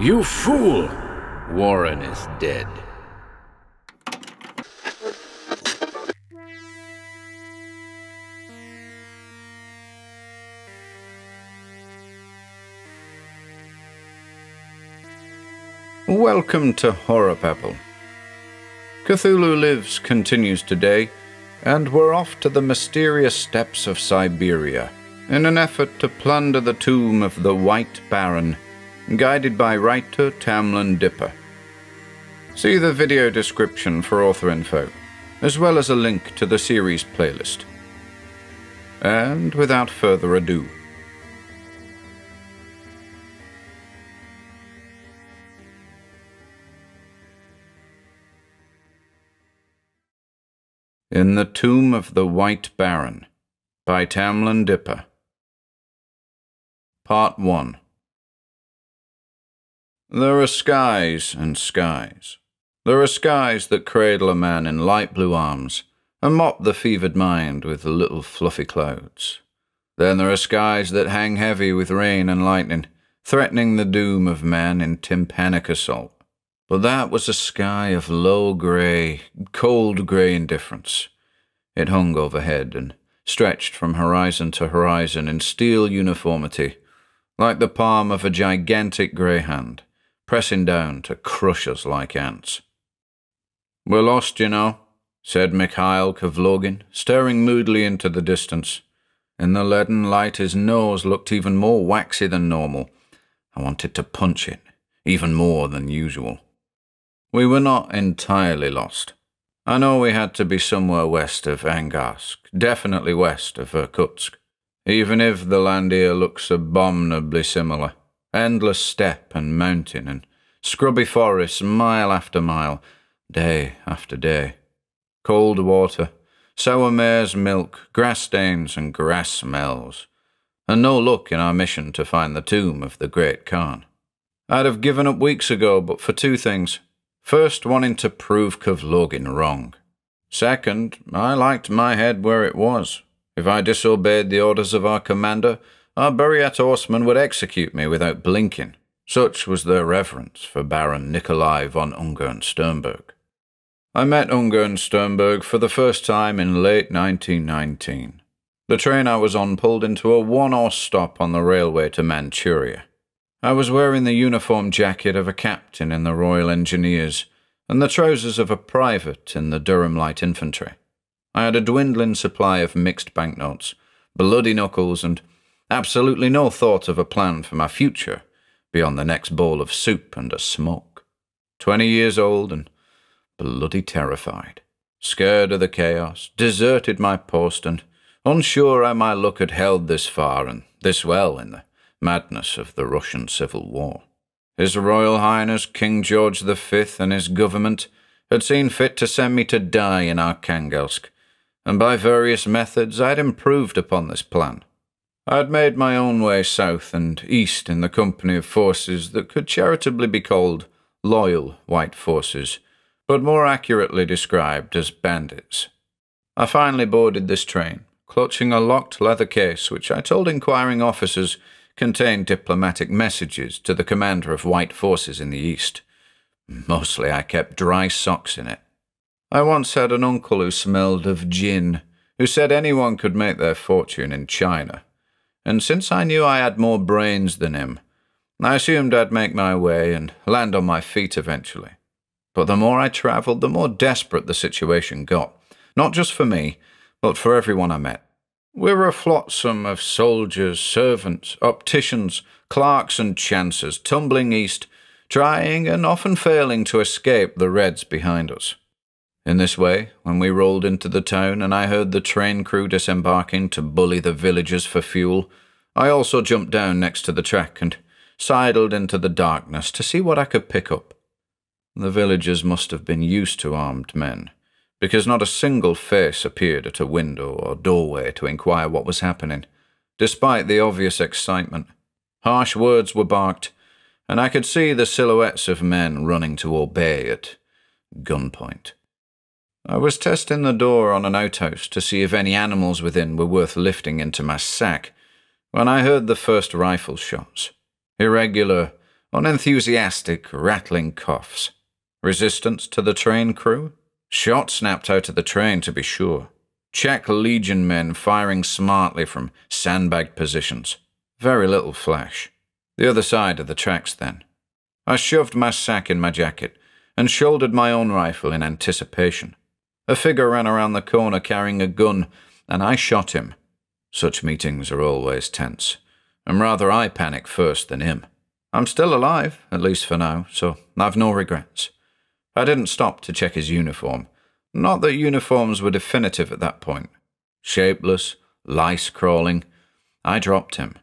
You fool! Warren is dead. Welcome to HorrorBabble. Cthulhu Lives continues today, and we're off to the mysterious steppes of Siberia in an effort to plunder the tomb of the White Baron, guided by writer Tamlan Dipper. See the video description for author info, as well as a link to the series playlist. And without further ado, In the Tomb of the White Baron by Tamlan Dipper. Part 1. There are skies and skies. There are skies that cradle a man in light blue arms and mop the fevered mind with little fluffy clouds. Then there are skies that hang heavy with rain and lightning, threatening the doom of man in tympanic assault. But that was a sky of low grey, cold grey indifference. It hung overhead and stretched from horizon to horizon in steel uniformity, like the palm of a gigantic grey hand, pressing down to crush us like ants. "We're lost, you know," said Mikhail Kovlogin, staring moodily into the distance. In the leaden light his nose looked even more waxy than normal. I wanted to punch it, even more than usual. We were not entirely lost. I know we had to be somewhere west of Angarsk, definitely west of Irkutsk, even if the land here looks abominably similar. Endless steppe and mountain and scrubby forests mile after mile, day after day. Cold water, sour mare's milk, grass stains and grass smells. And no luck in our mission to find the tomb of the great Khan. I'd have given up weeks ago but for two things. First, wanting to prove Kovlogin wrong. Second, I liked my head where it was. If I disobeyed the orders of our commander, our Buryat horsemen would execute me without blinking. Such was their reverence for Baron Nikolai von Ungern-Sternberg. I met Ungern-Sternberg for the first time in late 1919. The train I was on pulled into a one-horse stop on the railway to Manchuria. I was wearing the uniform jacket of a captain in the Royal Engineers and the trousers of a private in the Durham Light Infantry. I had a dwindling supply of mixed banknotes, bloody knuckles, and absolutely no thought of a plan for my future beyond the next bowl of soup and a smoke. 20 years old and bloody terrified, scared of the chaos, deserted my post, and unsure how my luck had held this far and this well in the madness of the Russian Civil War. His Royal Highness King George V and his government had seen fit to send me to die in Arkhangelsk, and by various methods I had improved upon this plan. I had made my own way south and east in the company of forces that could charitably be called loyal white forces, but more accurately described as bandits. I finally boarded this train, clutching a locked leather case which I told inquiring officers contained diplomatic messages to the commander of white forces in the east. Mostly I kept dry socks in it. I once had an uncle who smelled of gin, who said anyone could make their fortune in China, and since I knew I had more brains than him, I assumed I'd make my way and land on my feet eventually. But the more I travelled, the more desperate the situation got, not just for me, but for everyone I met. We were a flotsam of soldiers, servants, opticians, clerks and chancers tumbling east, trying and often failing to escape the Reds behind us. In this way, when we rolled into the town and I heard the train crew disembarking to bully the villagers for fuel, I also jumped down next to the track and sidled into the darkness to see what I could pick up. The villagers must have been used to armed men, because not a single face appeared at a window or doorway to inquire what was happening, despite the obvious excitement. Harsh words were barked, and I could see the silhouettes of men running to obey at gunpoint. I was testing the door on an outhouse to see if any animals within were worth lifting into my sack, when I heard the first rifle shots. Irregular, Unenthusiastic, rattling coughs. Resistance to the train crew? Shot snapped out of the train, to be sure. Czech Legion men firing smartly from sandbagged positions. Very little flash. The other side of the tracks, then. I shoved my sack in my jacket and shouldered my own rifle in anticipation. A figure ran around the corner carrying a gun, and I shot him. Such meetings are always tense, and rather I panic first than him. I'm still alive, at least for now, so I've no regrets. I didn't stop to check his uniform. Not that uniforms were definitive at that point. Shapeless, lice crawling. I dropped him.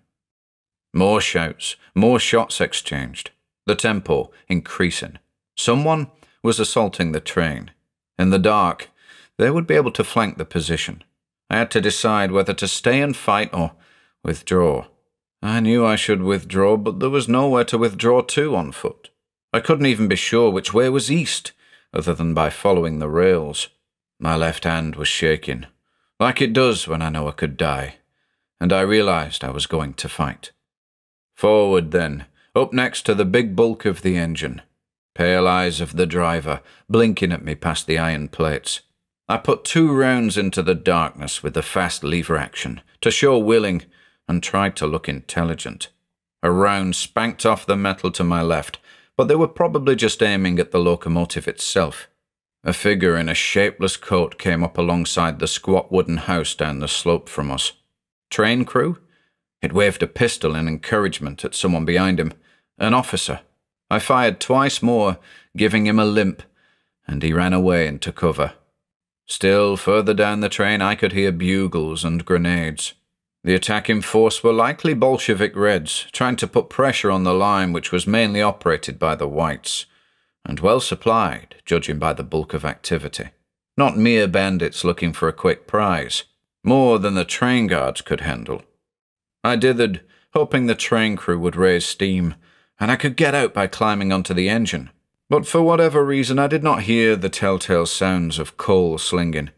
More shouts, more shots exchanged. The tempo increasing. Someone was assaulting the train. In the dark, they would be able to flank the position. I had to decide whether to stay and fight or withdraw. I knew I should withdraw, but there was nowhere to withdraw to on foot. I couldn't even be sure which way was east, other than by following the rails. My left hand was shaking, like it does when I know I could die, and I realized I was going to fight. Forward, then, up next to the big bulk of the engine. Pale eyes of the driver, blinking at me past the iron plates. I put 2 rounds into the darkness with the fast lever action, to show willing, and tried to look intelligent. A round spanked off the metal to my left, but they were probably just aiming at the locomotive itself. A figure in a shapeless coat came up alongside the squat wooden house down the slope from us. Train crew? It waved a pistol in encouragement at someone behind him. An officer. I fired twice more, giving him a limp, and he ran away into cover. Still further down the train I could hear bugles and grenades. The attacking force were likely Bolshevik Reds, trying to put pressure on the line which was mainly operated by the Whites, and well supplied, judging by the bulk of activity. Not mere bandits looking for a quick prize, more than the train guards could handle. I dithered, hoping the train crew would raise steam, and I could get out by climbing onto the engine. But for whatever reason I did not hear the telltale sounds of coal slinging.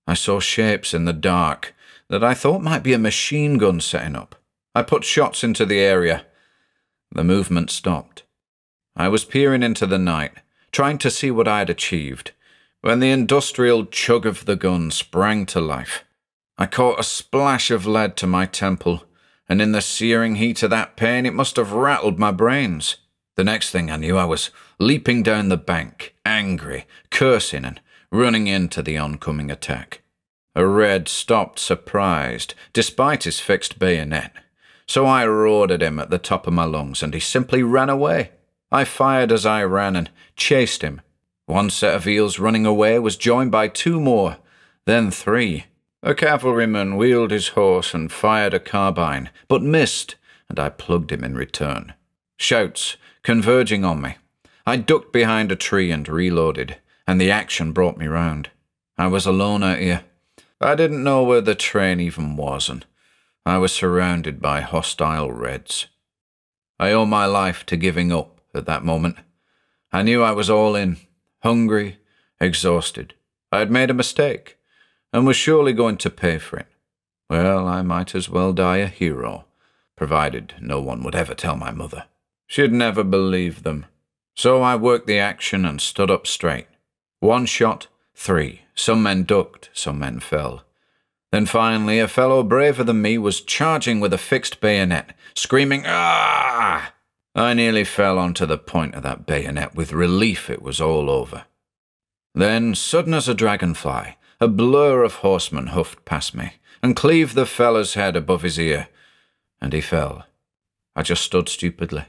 I saw shapes in the dark that I thought might be a machine gun setting up. I put shots into the area. The movement stopped. I was peering into the night, trying to see what I had achieved, when the industrial chug of the gun sprang to life. I caught a splash of lead to my temple, and in the searing heat of that pain it must have rattled my brains. The next thing I knew I was leaping down the bank, angry, cursing and running into the oncoming attack. A Red stopped surprised, despite his fixed bayonet. So I roared at him at the top of my lungs, and he simply ran away. I fired as I ran and chased him. One set of eels running away was joined by 2 more, then 3. A cavalryman wheeled his horse and fired a carbine, but missed, and I plugged him in return. Shouts converging on me. I ducked behind a tree and reloaded, and the action brought me round. I was alone out here. I didn't know where the train even was, and I was surrounded by hostile Reds. I owe my life to giving up at that moment. I knew I was all in, hungry, exhausted. I had made a mistake, and was surely going to pay for it. Well, I might as well die a hero, provided no one would ever tell my mother. She'd never believe them. So I worked the action and stood up straight. 1 shot, 3. Some men ducked, some men fell. Then finally a fellow braver than me was charging with a fixed bayonet, screaming, "Ah!" I nearly fell onto the point of that bayonet with relief it was all over. Then, sudden as a dragonfly, a blur of horsemen huffed past me and cleaved the fellow's head above his ear, and he fell. I just stood stupidly.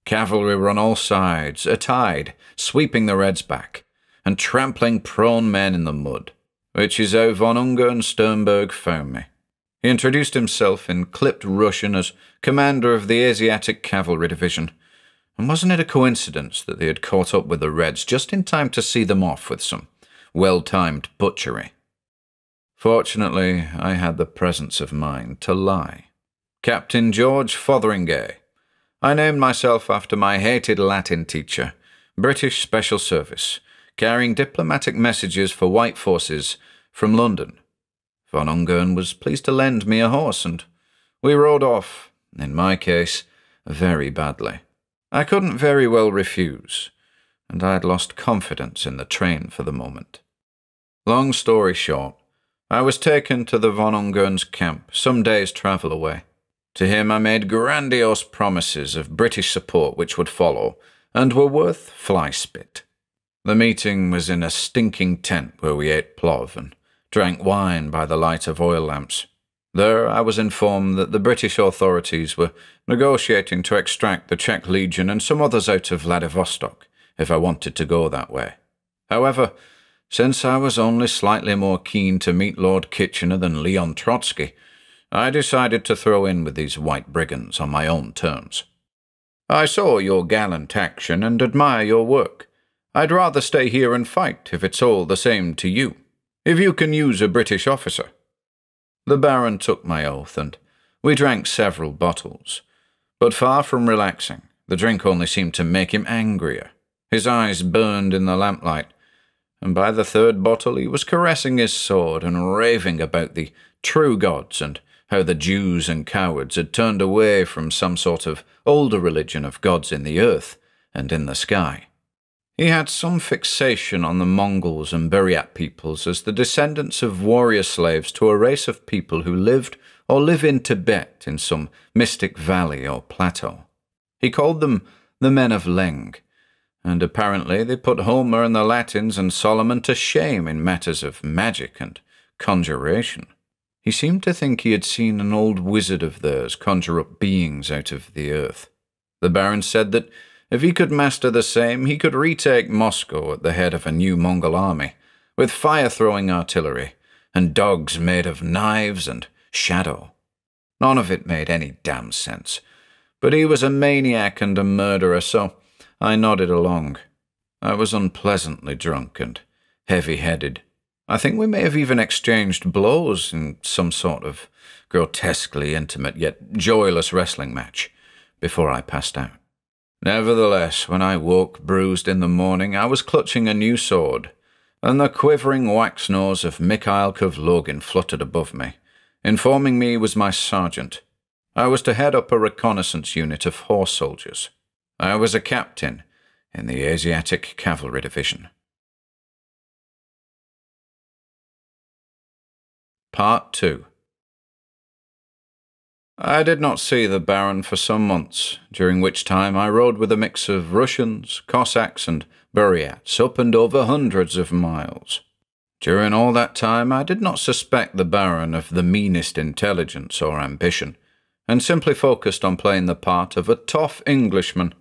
Cavalry were on all sides, a tide, sweeping the Reds back, and trampling prone men in the mud, which is how von Ungern-Sternberg found me. He introduced himself in clipped Russian as commander of the Asiatic Cavalry Division, and wasn't it a coincidence that they had caught up with the Reds just in time to see them off with some well-timed butchery? Fortunately, I had the presence of mind to lie. Captain George Fotheringay. I named myself after my hated Latin teacher, British Special Service, carrying diplomatic messages for white forces from London. Von Ungern was pleased to lend me a horse, and we rode off, in my case, very badly. I couldn't very well refuse, and I had lost confidence in the train for the moment. Long story short, I was taken to the von Ungern's camp, some days' travel away. To him I made grandiose promises of British support which would follow, and were worth fly spit. The meeting was in a stinking tent where we ate plov and drank wine by the light of oil lamps. There I was informed that the British authorities were negotiating to extract the Czech Legion and some others out of Vladivostok, if I wanted to go that way. However, since I was only slightly more keen to meet Lord Kitchener than Leon Trotsky, I decided to throw in with these white brigands on my own terms. I saw your gallant action and admire your work. I'd rather stay here and fight if it's all the same to you, if you can use a British officer. The Baron took my oath, and we drank several bottles. But far from relaxing, the drink only seemed to make him angrier. His eyes burned in the lamplight, and by the third bottle he was caressing his sword and raving about the true gods and how the Jews and cowards had turned away from some sort of older religion of gods in the earth and in the sky. He had some fixation on the Mongols and Buryat peoples as the descendants of warrior slaves to a race of people who lived or live in Tibet in some mystic valley or plateau. He called them the men of Leng, and apparently they put Homer and the Latins and Solomon to shame in matters of magic and conjuration. He seemed to think he had seen an old wizard of theirs conjure up beings out of the earth. The Baron said that if he could master the same, he could retake Moscow at the head of a new Mongol army, with fire-throwing artillery, and dogs made of knives and shadow. None of it made any damn sense, but he was a maniac and a murderer, so I nodded along. I was unpleasantly drunk and heavy-headed. I think we may have even exchanged blows in some sort of grotesquely intimate yet joyless wrestling match before I passed out. Nevertheless, when I woke bruised in the morning, I was clutching a new sword, and the quivering wax nose of Mikhail Kovlogin fluttered above me, informing me he was my sergeant. I was to head up a reconnaissance unit of horse soldiers. I was a captain in the Asiatic Cavalry Division. Part 2. I did not see the Baron for some months, during which time I rode with a mix of Russians, Cossacks, and Buryats up and over hundreds of miles. During all that time I did not suspect the Baron of the meanest intelligence or ambition, and simply focused on playing the part of a tough Englishman.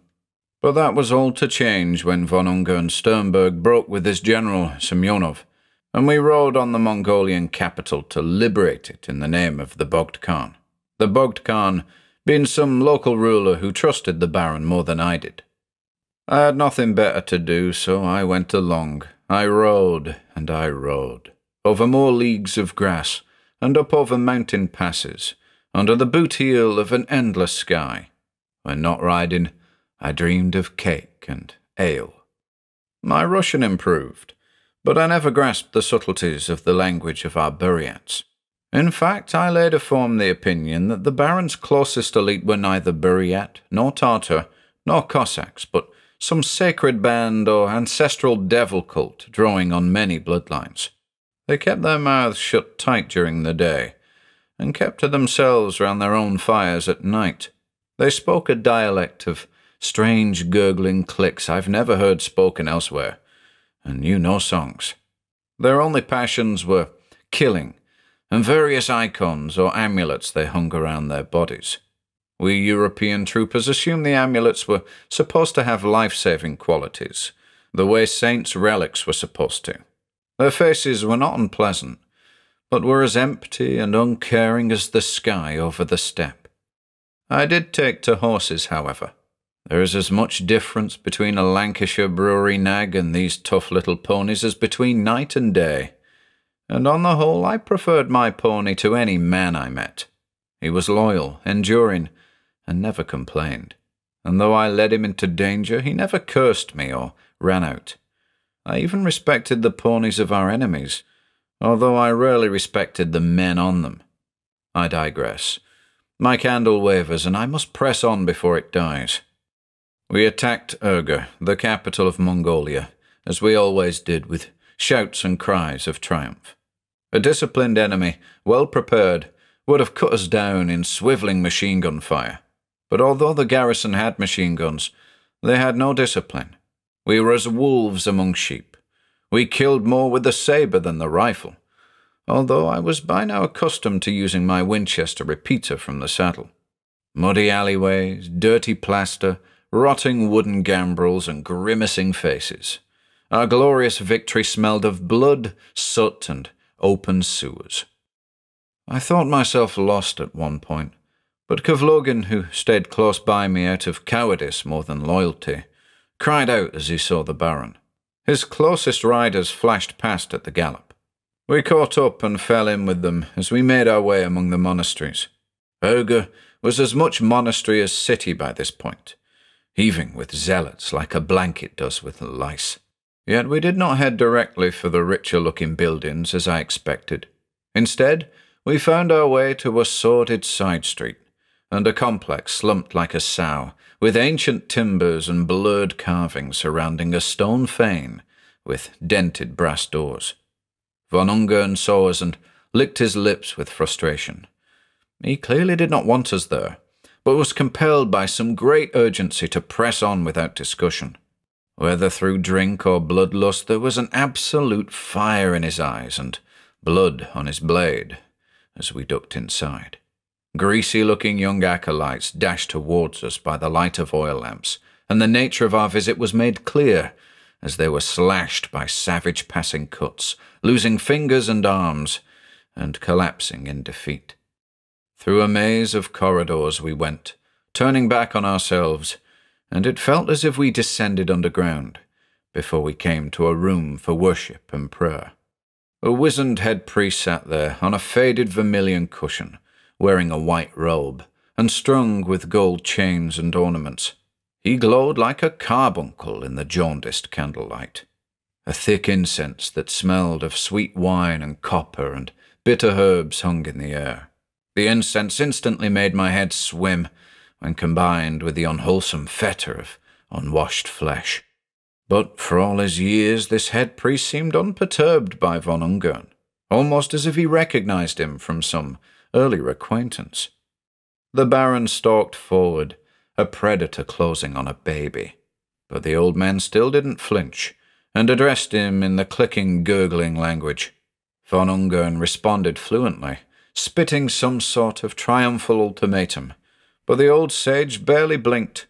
But that was all to change when von Ungern-Sternberg broke with his general, Semyonov, and we rode on the Mongolian capital to liberate it in the name of the Bogd Khan. The Bogd Khan being some local ruler who trusted the Baron more than I did. I had nothing better to do, so I went along. I rode, and I rode, over more leagues of grass, and up over mountain passes, under the boot heel of an endless sky. When not riding, I dreamed of cake and ale. My Russian improved, but I never grasped the subtleties of the language of our Buryats. In fact, I later formed the opinion that the Baron's closest elite were neither Buryat, nor Tartar, nor Cossacks, but some sacred band or ancestral devil cult drawing on many bloodlines. They kept their mouths shut tight during the day, and kept to themselves round their own fires at night. They spoke a dialect of strange gurgling clicks I've never heard spoken elsewhere, and knew no songs. Their only passions were killing, and various icons or amulets they hung around their bodies. We European troopers assumed the amulets were supposed to have life-saving qualities, the way saints' relics were supposed to. Their faces were not unpleasant, but were as empty and uncaring as the sky over the steppe. I did take to horses, however. There is as much difference between a Lancashire brewery nag and these tough little ponies as between night and day. And on the whole I preferred my pony to any man I met. He was loyal, enduring, and never complained. And though I led him into danger, he never cursed me or ran out. I even respected the ponies of our enemies, although I rarely respected the men on them. I digress. My candle wavers, and I must press on before it dies. We attacked Urga, the capital of Mongolia, as we always did, with shouts and cries of triumph. A disciplined enemy, well prepared, would have cut us down in swiveling machine gun fire. But although the garrison had machine guns, they had no discipline. We were as wolves among sheep. We killed more with the sabre than the rifle, although I was by now accustomed to using my Winchester repeater from the saddle. Muddy alleyways, dirty plaster, rotting wooden gambrels, and grimacing faces. Our glorious victory smelled of blood, soot, and open sewers. I thought myself lost at one point, but Kovlogin, who stayed close by me out of cowardice more than loyalty, cried out as he saw the Baron. His closest riders flashed past at the gallop. We caught up and fell in with them as we made our way among the monasteries. Urga was as much monastery as city by this point, heaving with zealots like a blanket does with lice. Yet we did not head directly for the richer-looking buildings as I expected. Instead, we found our way to a sordid side street, and a complex slumped like a sow, with ancient timbers and blurred carvings surrounding a stone fane with dented brass doors. Von Ungern saw us and licked his lips with frustration. He clearly did not want us there, but was compelled by some great urgency to press on without discussion. Whether through drink or bloodlust, there was an absolute fire in his eyes and blood on his blade as we ducked inside. Greasy-looking young acolytes dashed towards us by the light of oil lamps, and the nature of our visit was made clear as they were slashed by savage passing cuts, losing fingers and arms, and collapsing in defeat. Through a maze of corridors we went, turning back on ourselves, and it felt as if we descended underground before we came to a room for worship and prayer. A wizened head priest sat there on a faded vermilion cushion, wearing a white robe, and strung with gold chains and ornaments. He glowed like a carbuncle in the jaundiced candlelight. A thick incense that smelled of sweet wine and copper and bitter herbs hung in the air. The incense instantly made my head swim when combined with the unwholesome fetor of unwashed flesh. But for all his years, this head priest seemed unperturbed by von Ungern, almost as if he recognized him from some earlier acquaintance. The Baron stalked forward, a predator closing on a baby, but the old man still didn't flinch, and addressed him in the clicking, gurgling language. Von Ungern responded fluently, spitting some sort of triumphal ultimatum, but the old sage barely blinked.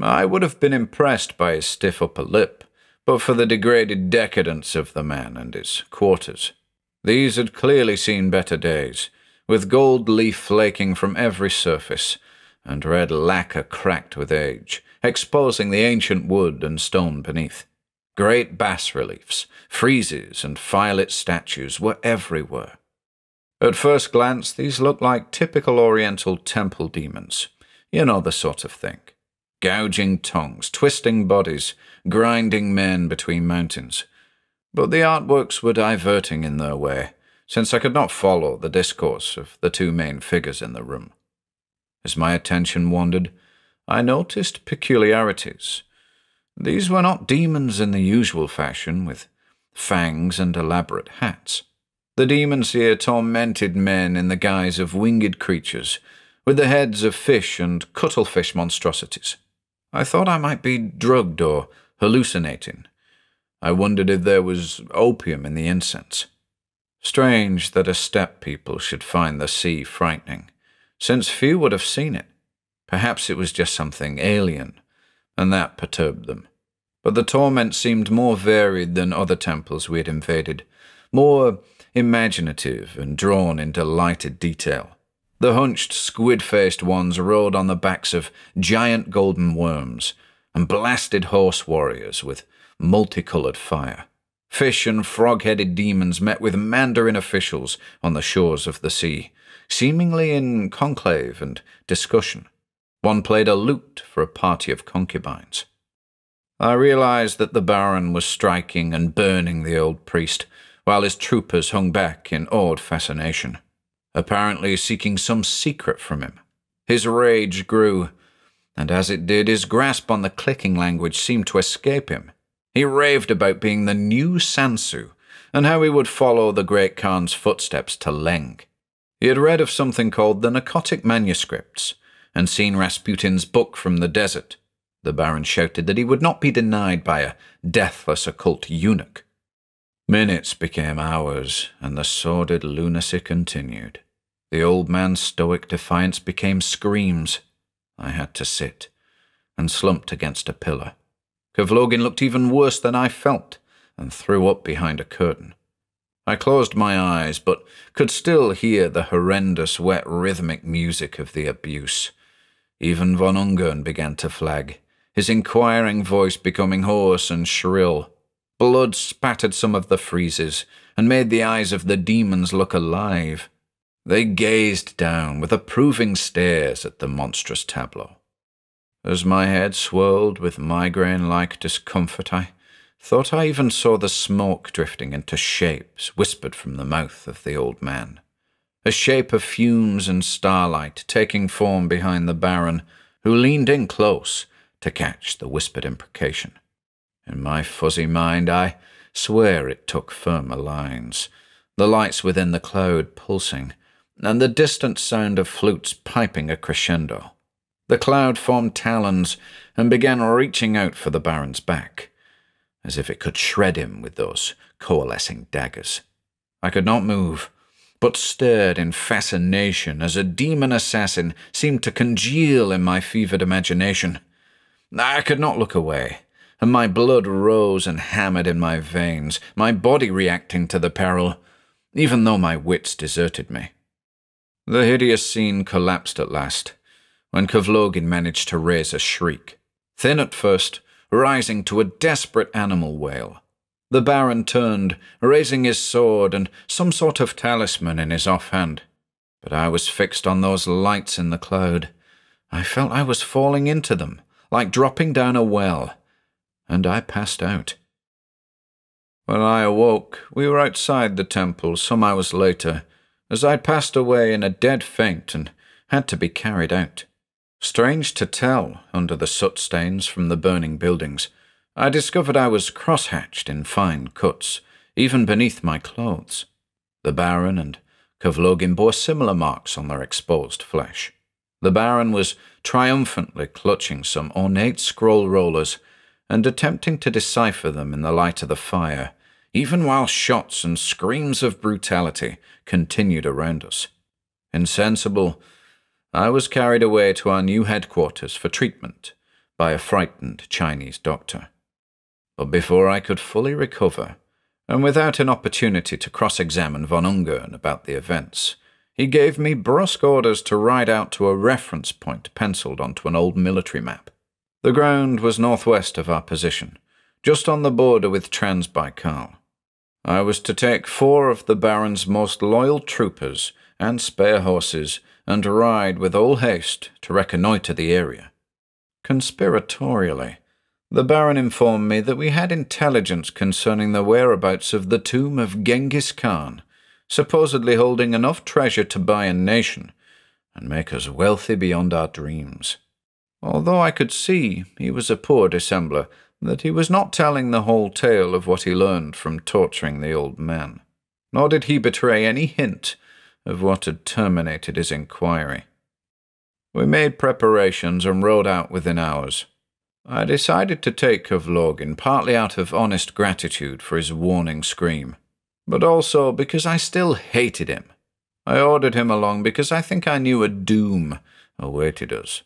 I would have been impressed by his stiff upper lip, but for the degraded decadence of the man and his quarters. These had clearly seen better days, with gold leaf flaking from every surface, and red lacquer cracked with age, exposing the ancient wood and stone beneath. Great bas-reliefs, friezes, and filet statues were everywhere. At first glance, these looked like typical Oriental temple demons. You know the sort of thing. Gouging tongues, twisting bodies, grinding men between mountains. But the artworks were diverting in their way, since I could not follow the discourse of the two main figures in the room. As my attention wandered, I noticed peculiarities. These were not demons in the usual fashion, with fangs and elaborate hats. The demons here tormented men in the guise of winged creatures, with the heads of fish and cuttlefish monstrosities. I thought I might be drugged or hallucinating. I wondered if there was opium in the incense. Strange that a steppe people should find the sea frightening, since few would have seen it. Perhaps it was just something alien, and that perturbed them. But the torment seemed more varied than other temples we had invaded, more imaginative and drawn in delighted detail. The hunched, squid-faced ones rode on the backs of giant golden worms, and blasted horse warriors with multicolored fire. Fish and frog-headed demons met with Mandarin officials on the shores of the sea, seemingly in conclave and discussion. One played a lute for a party of concubines. I realized that the Baron was striking and burning the old priest, while his troopers hung back in awed fascination, apparently seeking some secret from him. His rage grew, and as it did, his grasp on the clicking language seemed to escape him. He raved about being the new Sansu, and how he would follow the Great Khan's footsteps to Leng. He had read of something called the Narcotic Manuscripts, and seen Rasputin's book from the desert. The Baron shouted that he would not be denied by a deathless occult eunuch. Minutes became hours, and the sordid lunacy continued. The old man's stoic defiance became screams. I had to sit, and slumped against a pillar. Kovlogin looked even worse than I felt, and threw up behind a curtain. I closed my eyes, but could still hear the horrendous, wet, rhythmic music of the abuse. Even von Ungern began to flag, his inquiring voice becoming hoarse and shrill. Blood spattered some of the friezes, and made the eyes of the demons look alive. They gazed down with approving stares at the monstrous tableau. As my head swirled with migraine-like discomfort, I thought I even saw the smoke drifting into shapes whispered from the mouth of the old man. A shape of fumes and starlight taking form behind the Baron, who leaned in close to catch the whispered imprecation. In my fuzzy mind, I swear it took firmer lines, the lights within the cloud pulsing, and the distant sound of flutes piping a crescendo. The cloud formed talons and began reaching out for the Baron's back, as if it could shred him with those coalescing daggers. I could not move, but stared in fascination as a demon assassin seemed to congeal in my fevered imagination. I could not look away, and my blood rose and hammered in my veins, my body reacting to the peril, even though my wits deserted me. The hideous scene collapsed at last, when Kovlogin managed to raise a shriek, thin at first, rising to a desperate animal wail. The Baron turned, raising his sword and some sort of talisman in his offhand. But I was fixed on those lights in the cloud. I felt I was falling into them, like dropping down a well, and I passed out. When I awoke, we were outside the temple some hours later, as I'd passed away in a dead faint and had to be carried out. Strange to tell, under the soot stains from the burning buildings, I discovered I was cross-hatched in fine cuts, even beneath my clothes. The Baron and Kovlogin bore similar marks on their exposed flesh. The Baron was triumphantly clutching some ornate scroll rollers and attempting to decipher them in the light of the fire, even while shots and screams of brutality continued around us. Insensible, I was carried away to our new headquarters for treatment by a frightened Chinese doctor. But before I could fully recover, and without an opportunity to cross-examine von Ungern about the events, he gave me brusque orders to ride out to a reference point penciled onto an old military map. The ground was northwest of our position, just on the border with Transbaikal. I was to take 4 of the Baron's most loyal troopers and spare horses and ride with all haste to reconnoitre the area. Conspiratorially, the Baron informed me that we had intelligence concerning the whereabouts of the tomb of Genghis Khan, supposedly holding enough treasure to buy a nation and make us wealthy beyond our dreams. Although I could see he was a poor dissembler, that he was not telling the whole tale of what he learned from torturing the old man, nor did he betray any hint of what had terminated his inquiry. We made preparations and rode out within hours. I decided to take Kovlogin partly out of honest gratitude for his warning scream, but also because I still hated him. I ordered him along because I think I knew a doom awaited us.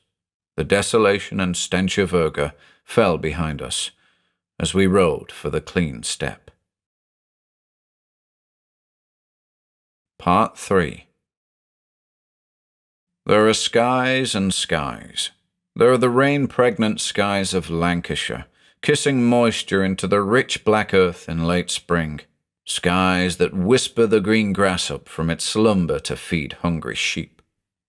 The desolation and stench of Urga fell behind us as we rode for the clean steppe. Part 3. There are skies and skies. There are the rain-pregnant skies of Lancashire, kissing moisture into the rich black earth in late spring, skies that whisper the green grass up from its slumber to feed hungry sheep.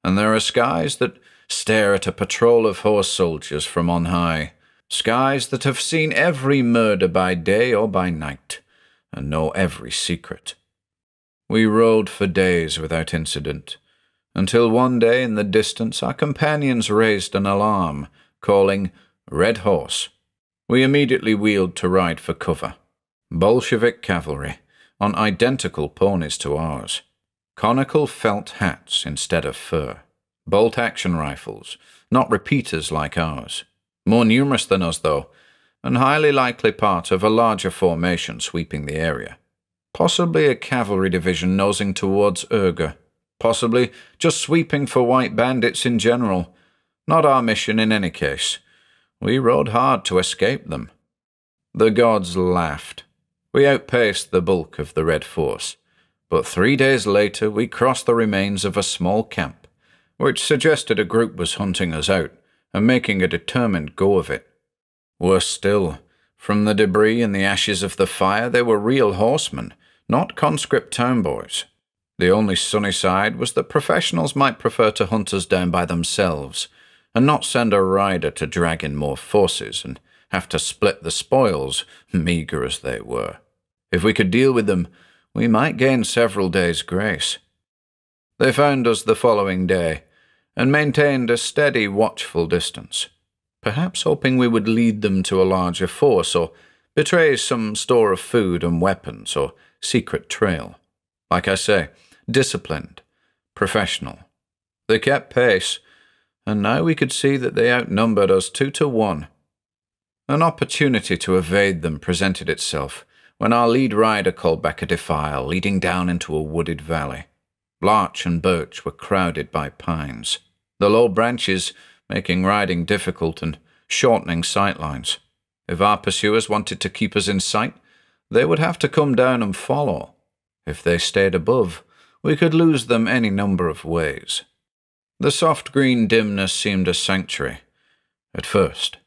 And there are skies that stare at a patrol of horse soldiers from on high, skies that have seen every murder by day or by night, and know every secret. We rode for days without incident, until one day in the distance our companions raised an alarm, calling Red Horse. We immediately wheeled to ride for cover. Bolshevik cavalry, on identical ponies to ours. Conical felt hats instead of fur. Bolt-action rifles, not repeaters like ours. More numerous than us, though, and highly likely part of a larger formation sweeping the area. Possibly a cavalry division nosing towards Urga. Possibly just sweeping for white bandits in general. Not our mission in any case. We rode hard to escape them. The gods laughed. We outpaced the bulk of the Red Force, but 3 days later we crossed the remains of a small camp, which suggested a group was hunting us out and making a determined go of it. Worse still, from the debris and the ashes of the fire they were real horsemen, not conscript town boys. The only sunny side was that professionals might prefer to hunt us down by themselves, and not send a rider to drag in more forces and have to split the spoils, meagre as they were. If we could deal with them, we might gain several days' grace. They found us the following day, and maintained a steady, watchful distance, perhaps hoping we would lead them to a larger force, or betray some store of food and weapons, or secret trail. Like I say, disciplined, professional. They kept pace, and now we could see that they outnumbered us 2-1. An opportunity to evade them presented itself when our lead rider called back a defile leading down into a wooded valley. Larch and birch were crowded by pines, the low branches making riding difficult and shortening sightlines. If our pursuers wanted to keep us in sight, they would have to come down and follow. If they stayed above, we could lose them any number of ways. The soft green dimness seemed a sanctuary. At first,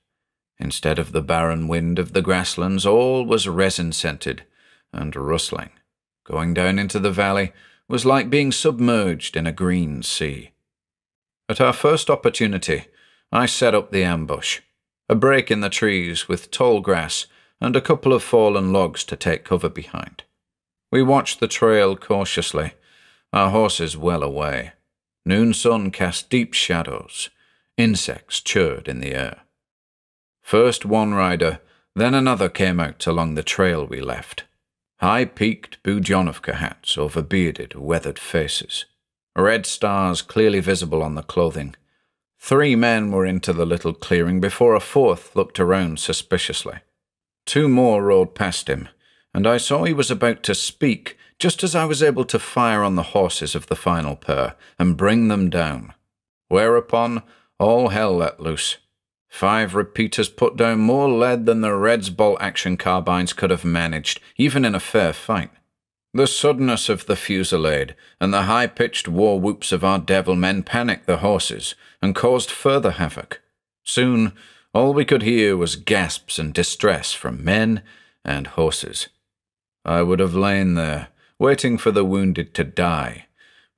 instead of the barren wind of the grasslands, all was resin-scented and rustling. Going down into the valley was like being submerged in a green sea. At our first opportunity, I set up the ambush, a break in the trees with tall grass and a couple of fallen logs to take cover behind. We watched the trail cautiously, our horses well away. Noon sun cast deep shadows. Insects chirred in the air. First one rider, then another came out along the trail we left. High-peaked Bujonovka hats over bearded, weathered faces. Red stars clearly visible on the clothing. 3 men were into the little clearing before a 4th looked around suspiciously. 2 more rode past him, and I saw he was about to speak just as I was able to fire on the horses of the final pair and bring them down. Whereupon all hell let loose. 5 repeaters put down more lead than the Reds' bolt-action carbines could have managed, even in a fair fight. The suddenness of the fusillade and the high-pitched war whoops of our devil men panicked the horses and caused further havoc. Soon, all we could hear was gasps and distress from men and horses. I would have lain there, waiting for the wounded to die,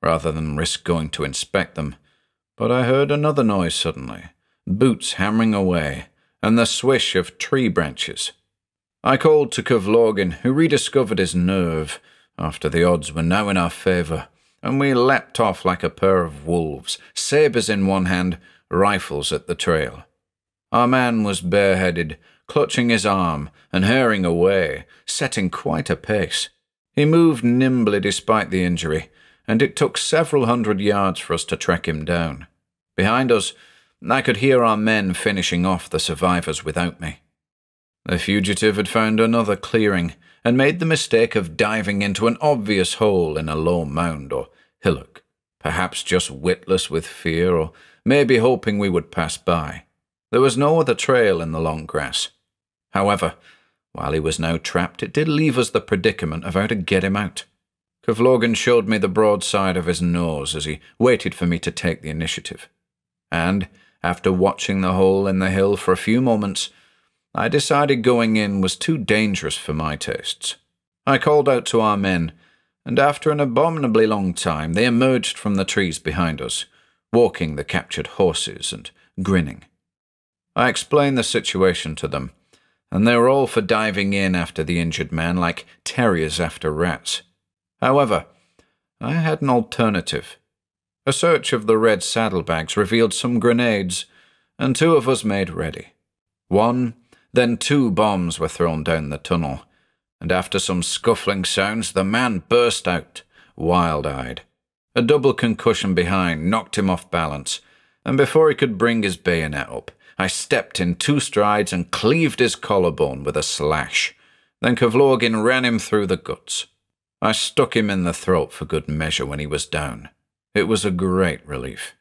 rather than risk going to inspect them, but I heard another noise suddenly. Boots hammering away, and the swish of tree branches. I called to Kovlogin, who rediscovered his nerve, after the odds were now in our favour, and we leapt off like a pair of wolves, sabres in one hand, rifles at the trail. Our man was bareheaded, clutching his arm, and hurrying away, setting quite a pace. He moved nimbly despite the injury, and it took several hundred yards for us to track him down. Behind us, I could hear our men finishing off the survivors without me. The fugitive had found another clearing and made the mistake of diving into an obvious hole in a low mound or hillock, perhaps just witless with fear or maybe hoping we would pass by. There was no other trail in the long grass. However, while he was now trapped, it did leave us the predicament of how to get him out. Kovlogin showed me the broad side of his nose as he waited for me to take the initiative. And, after watching the hole in the hill for a few moments, I decided going in was too dangerous for my tastes. I called out to our men, and after an abominably long time they emerged from the trees behind us, walking the captured horses and grinning. I explained the situation to them, and they were all for diving in after the injured man like terriers after rats. However, I had an alternative. A search of the red saddlebags revealed some grenades, and 2 of us made ready. 1, then 2 bombs were thrown down the tunnel, and after some scuffling sounds, the man burst out, wild-eyed. A double concussion behind knocked him off balance, and before he could bring his bayonet up, I stepped in 2 strides and cleaved his collarbone with a slash. Then Kovlogin ran him through the guts. I stuck him in the throat for good measure when he was down. It was a great relief.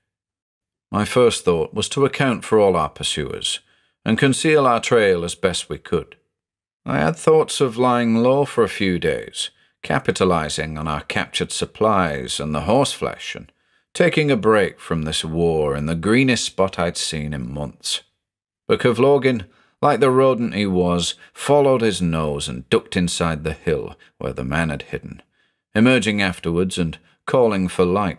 My first thought was to account for all our pursuers, and conceal our trail as best we could. I had thoughts of lying low for a few days, capitalizing on our captured supplies and the horseflesh, and taking a break from this war in the greenest spot I'd seen in months. But Kovlogin, like the rodent he was, followed his nose and ducked inside the hill where the man had hidden, emerging afterwards and calling for light.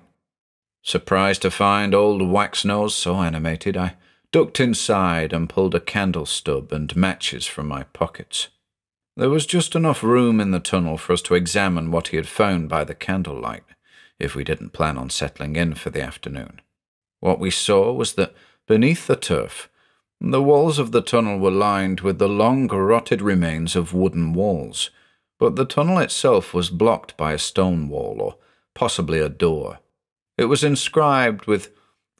Surprised to find old Waxnose so animated, I ducked inside and pulled a candle stub and matches from my pockets. There was just enough room in the tunnel for us to examine what he had found by the candlelight, if we didn't plan on settling in for the afternoon. What we saw was that beneath the turf, the walls of the tunnel were lined with the long rotted remains of wooden walls, but the tunnel itself was blocked by a stone wall, or possibly a door. It was inscribed with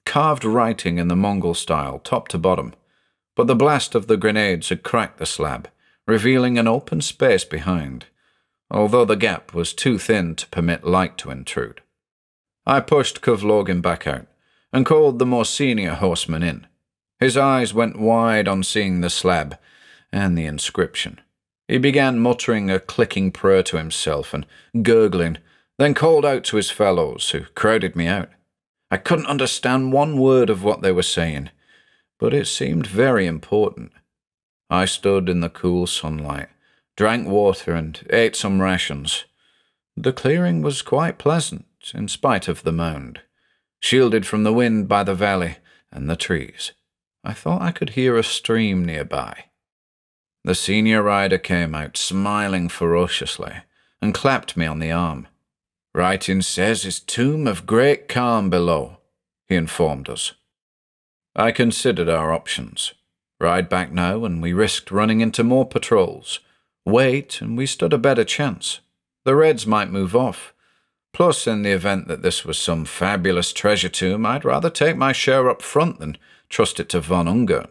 carved writing in the Mongol style, top to bottom, but the blast of the grenades had cracked the slab, revealing an open space behind, although the gap was too thin to permit light to intrude. I pushed Kovlogin back out, and called the more senior horseman in. His eyes went wide on seeing the slab and the inscription. He began muttering a clicking prayer to himself and gurgling, then called out to his fellows, who crowded me out. I couldn't understand one word of what they were saying, but it seemed very important. I stood in the cool sunlight, drank water and ate some rations. The clearing was quite pleasant, in spite of the mound, shielded from the wind by the valley and the trees. I thought I could hear a stream nearby. The senior rider came out, smiling ferociously, and clapped me on the arm. "Writing says his tomb of great calm below," he informed us. I considered our options. Ride back now, and we risked running into more patrols. Wait, and we stood a better chance. The Reds might move off. Plus, in the event that this was some fabulous treasure tomb, I'd rather take my share up front than trust it to von Ungern.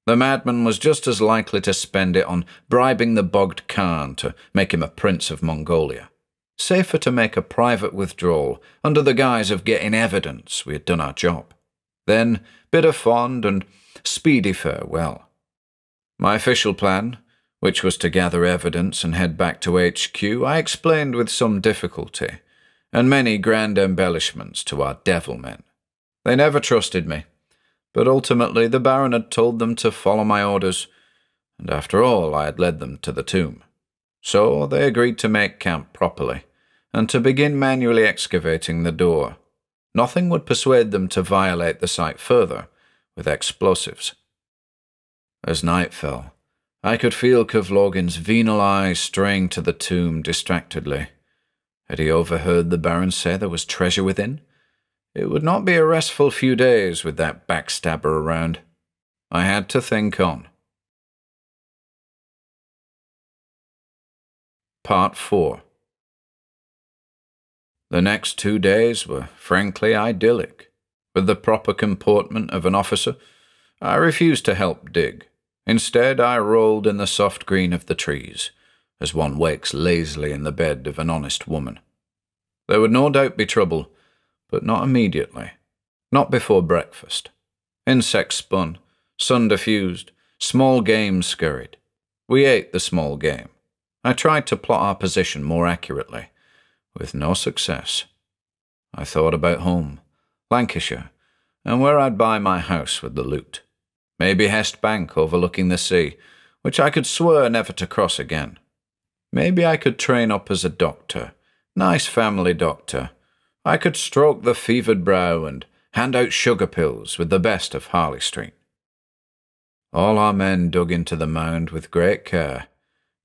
The madman was just as likely to spend it on bribing the bogged Khan to make him a prince of Mongolia. Safer to make a private withdrawal under the guise of getting evidence we had done our job. Then bid a fond and speedy farewell. My official plan, which was to gather evidence and head back to HQ, I explained with some difficulty, and many grand embellishments to our devil men. They never trusted me, but ultimately the Baron had told them to follow my orders, and after all I had led them to the tomb. So they agreed to make camp properly, and to begin manually excavating the door. Nothing would persuade them to violate the site further with explosives. As night fell, I could feel Kovlogin's venal eyes straying to the tomb distractedly. Had he overheard the Baron say there was treasure within? It would not be a restful few days with that backstabber around. I had to think on. Part 4. The next 2 days were frankly idyllic. With the proper comportment of an officer, I refused to help dig. Instead, I rolled in the soft green of the trees, as one wakes lazily in the bed of an honest woman. There would no doubt be trouble, but not immediately. Not before breakfast. Insects spun, sun diffused, small game scurried. We ate the small game. I tried to plot our position more accurately, with no success. I thought about home, Lancashire, and where I'd buy my house with the loot. Maybe Hest Bank overlooking the sea, which I could swear never to cross again. Maybe I could train up as a doctor, nice family doctor. I could stroke the fevered brow and hand out sugar pills with the best of Harley Street. All our men dug into the mound with great care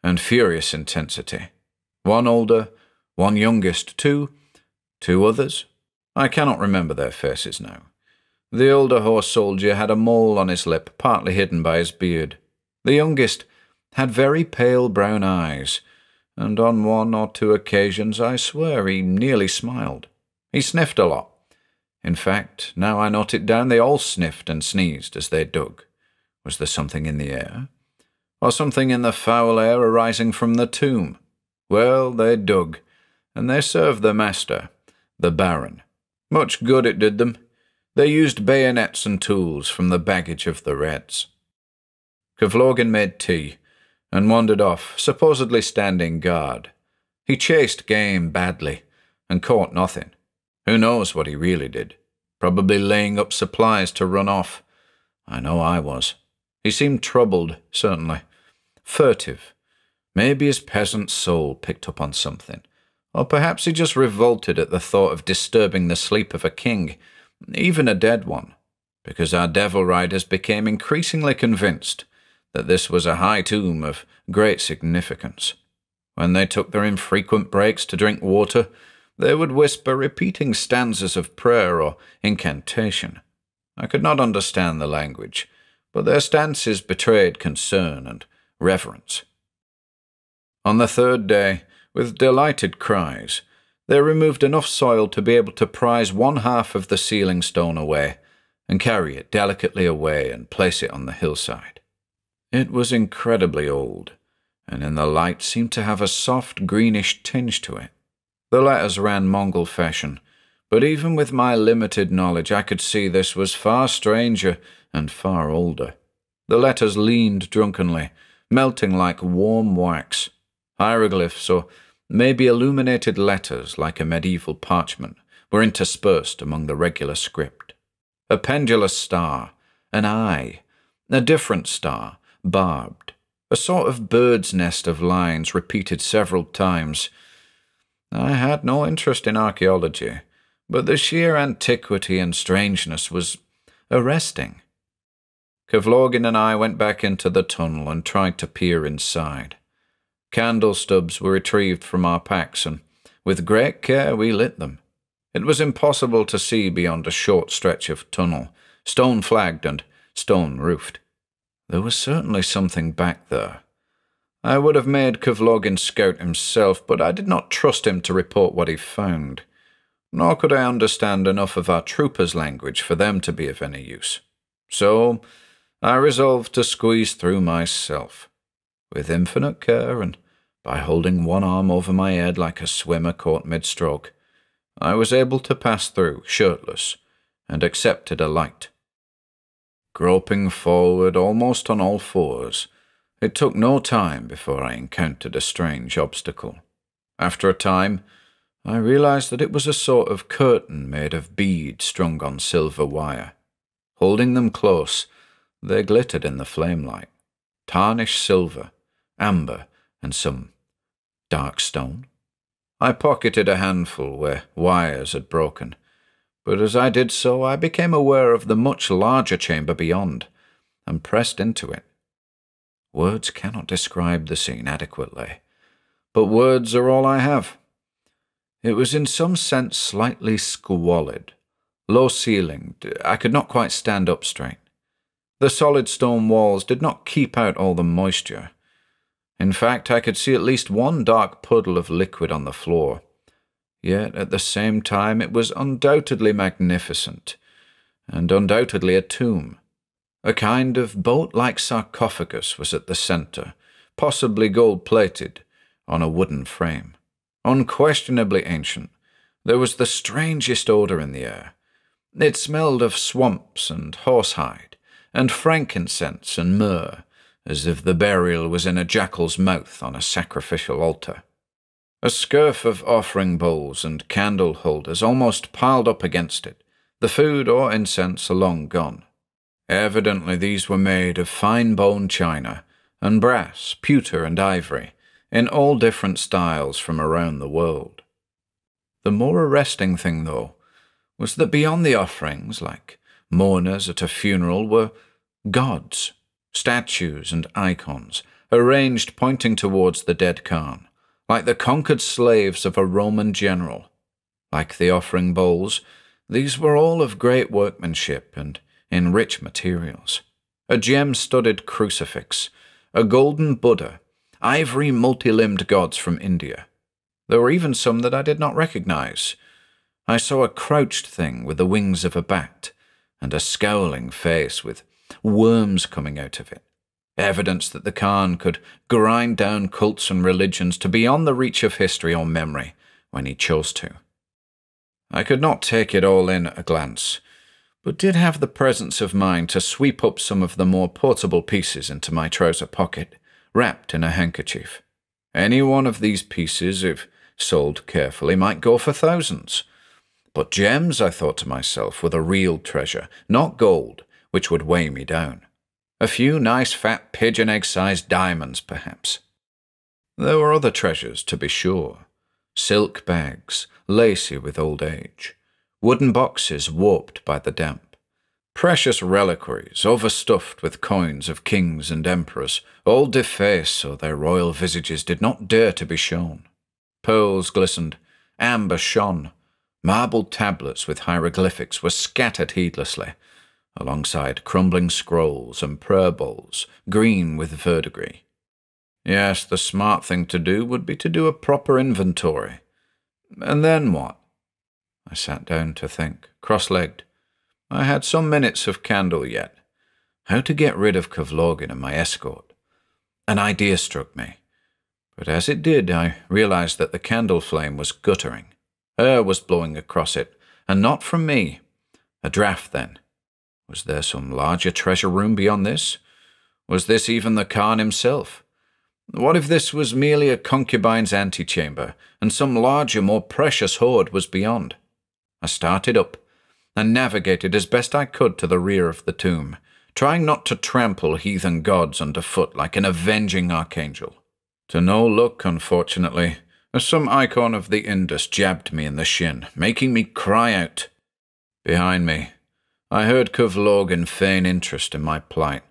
and furious intensity. One older, one youngest, two others. I cannot remember their faces now. The older horse soldier had a mole on his lip, partly hidden by his beard. The youngest had very pale brown eyes, and on one or two occasions I swear he nearly smiled. He sniffed a lot. In fact, now I note it down, they all sniffed and sneezed as they dug. Was there something in the air? Or something in the foul air arising from the tomb? Well, they dug, and they served their master, the Baron. Much good it did them. They used bayonets and tools from the baggage of the Reds. Kevlogin made tea, and wandered off, supposedly standing guard. He chased game badly, and caught nothing. Who knows what he really did? Probably laying up supplies to run off. I know I was. He seemed troubled, certainly. Furtive. Maybe his peasant soul picked up on something. Or perhaps he just revolted at the thought of disturbing the sleep of a king, even a dead one, because our devil riders became increasingly convinced that this was a high tomb of great significance. When they took their infrequent breaks to drink water, they would whisper repeating stanzas of prayer or incantation. I could not understand the language, but their stances betrayed concern and reverence. On the third day, with delighted cries, they removed enough soil to be able to prise one half of the ceiling stone away and carry it delicately away and place it on the hillside. It was incredibly old, and in the light seemed to have a soft greenish tinge to it. The letters ran Mongol fashion, but even with my limited knowledge I could see this was far stranger and far older. The letters leaned drunkenly, melting like warm wax. Hieroglyphs, or maybe illuminated letters like a medieval parchment, were interspersed among the regular script. A pendulous star, an eye, a different star, barbed, a sort of bird's nest of lines repeated several times. I had no interest in archaeology, but the sheer antiquity and strangeness was arresting. Kevlogin and I went back into the tunnel and tried to peer inside. Candle stubs were retrieved from our packs, and with great care we lit them. It was impossible to see beyond a short stretch of tunnel, stone-flagged and stone-roofed. There was certainly something back there. I would have made Kevlogin scout himself, but I did not trust him to report what he found, nor could I understand enough of our troopers' language for them to be of any use. So I resolved to squeeze through myself. With infinite care, and by holding one arm over my head like a swimmer caught mid-stroke, I was able to pass through, shirtless, and accepted a light. Groping forward almost on all fours, it took no time before I encountered a strange obstacle. After a time, I realized that it was a sort of curtain made of beads strung on silver wire. Holding them close, they glittered in the flamelight. Tarnished silver, amber, and some dark stone. I pocketed a handful where wires had broken, but as I did so I became aware of the much larger chamber beyond, and pressed into it. Words cannot describe the scene adequately, but words are all I have. It was in some sense slightly squalid, low-ceilinged. I could not quite stand up straight. The solid stone walls did not keep out all the moisture. In fact, I could see at least one dark puddle of liquid on the floor. Yet, at the same time, it was undoubtedly magnificent, and undoubtedly a tomb. A kind of boat-like sarcophagus was at the centre, possibly gold-plated, on a wooden frame. Unquestionably ancient, there was the strangest odour in the air. It smelled of swamps and horsehide, and frankincense and myrrh, as if the burial was in a jackal's mouth on a sacrificial altar. A scurf of offering bowls and candle holders almost piled up against it, the food or incense long gone. Evidently these were made of fine bone china, and brass, pewter, and ivory, in all different styles from around the world. The more arresting thing, though, was that beyond the offerings, like mourners at a funeral, were gods, statues and icons, arranged pointing towards the dead Khan, like the conquered slaves of a Roman general. Like the offering bowls, These were all of great workmanship and in rich materials. A gem-studded crucifix, a golden Buddha, ivory multi-limbed gods from India. There were even some that I did not recognize. I saw a crouched thing with the wings of a bat, and a scowling face with worms coming out of it. Evidence that the Khan could grind down cults and religions to beyond the reach of history or memory when he chose to. I could not take it all in at a glance, but did have the presence of mind to sweep up some of the more portable pieces into my trouser pocket, wrapped in a handkerchief. Any one of these pieces, if sold carefully, might go for thousands. But gems, I thought to myself, were the real treasure, not gold, which would weigh me down. A few nice fat pigeon egg-sized diamonds, perhaps. There were other treasures, to be sure. Silk bags, lacy with old age. Wooden boxes warped by the damp. Precious reliquaries, overstuffed with coins of kings and emperors, all defaced so their royal visages did not dare to be shown. Pearls glistened, amber shone. Marbled tablets with hieroglyphics were scattered heedlessly, alongside crumbling scrolls and prayer bowls, green with verdigris. Yes, the smart thing to do would be to do a proper inventory. And then what? I sat down to think, cross-legged. I had some minutes of candle yet. How to get rid of Kevlogin and my escort? An idea struck me. But as it did, I realized that the candle flame was guttering. Air was blowing across it, and not from me. A draught, then. Was there some larger treasure room beyond this? Was this even the Khan himself? What if this was merely a concubine's antechamber, and some larger, more precious hoard was beyond? I started up, and navigated as best I could to the rear of the tomb, trying not to trample heathen gods underfoot like an avenging archangel. To no look, unfortunately, as some icon of the Indus jabbed me in the shin, making me cry out. Behind me, I heard Kevlogin feign interest in my plight,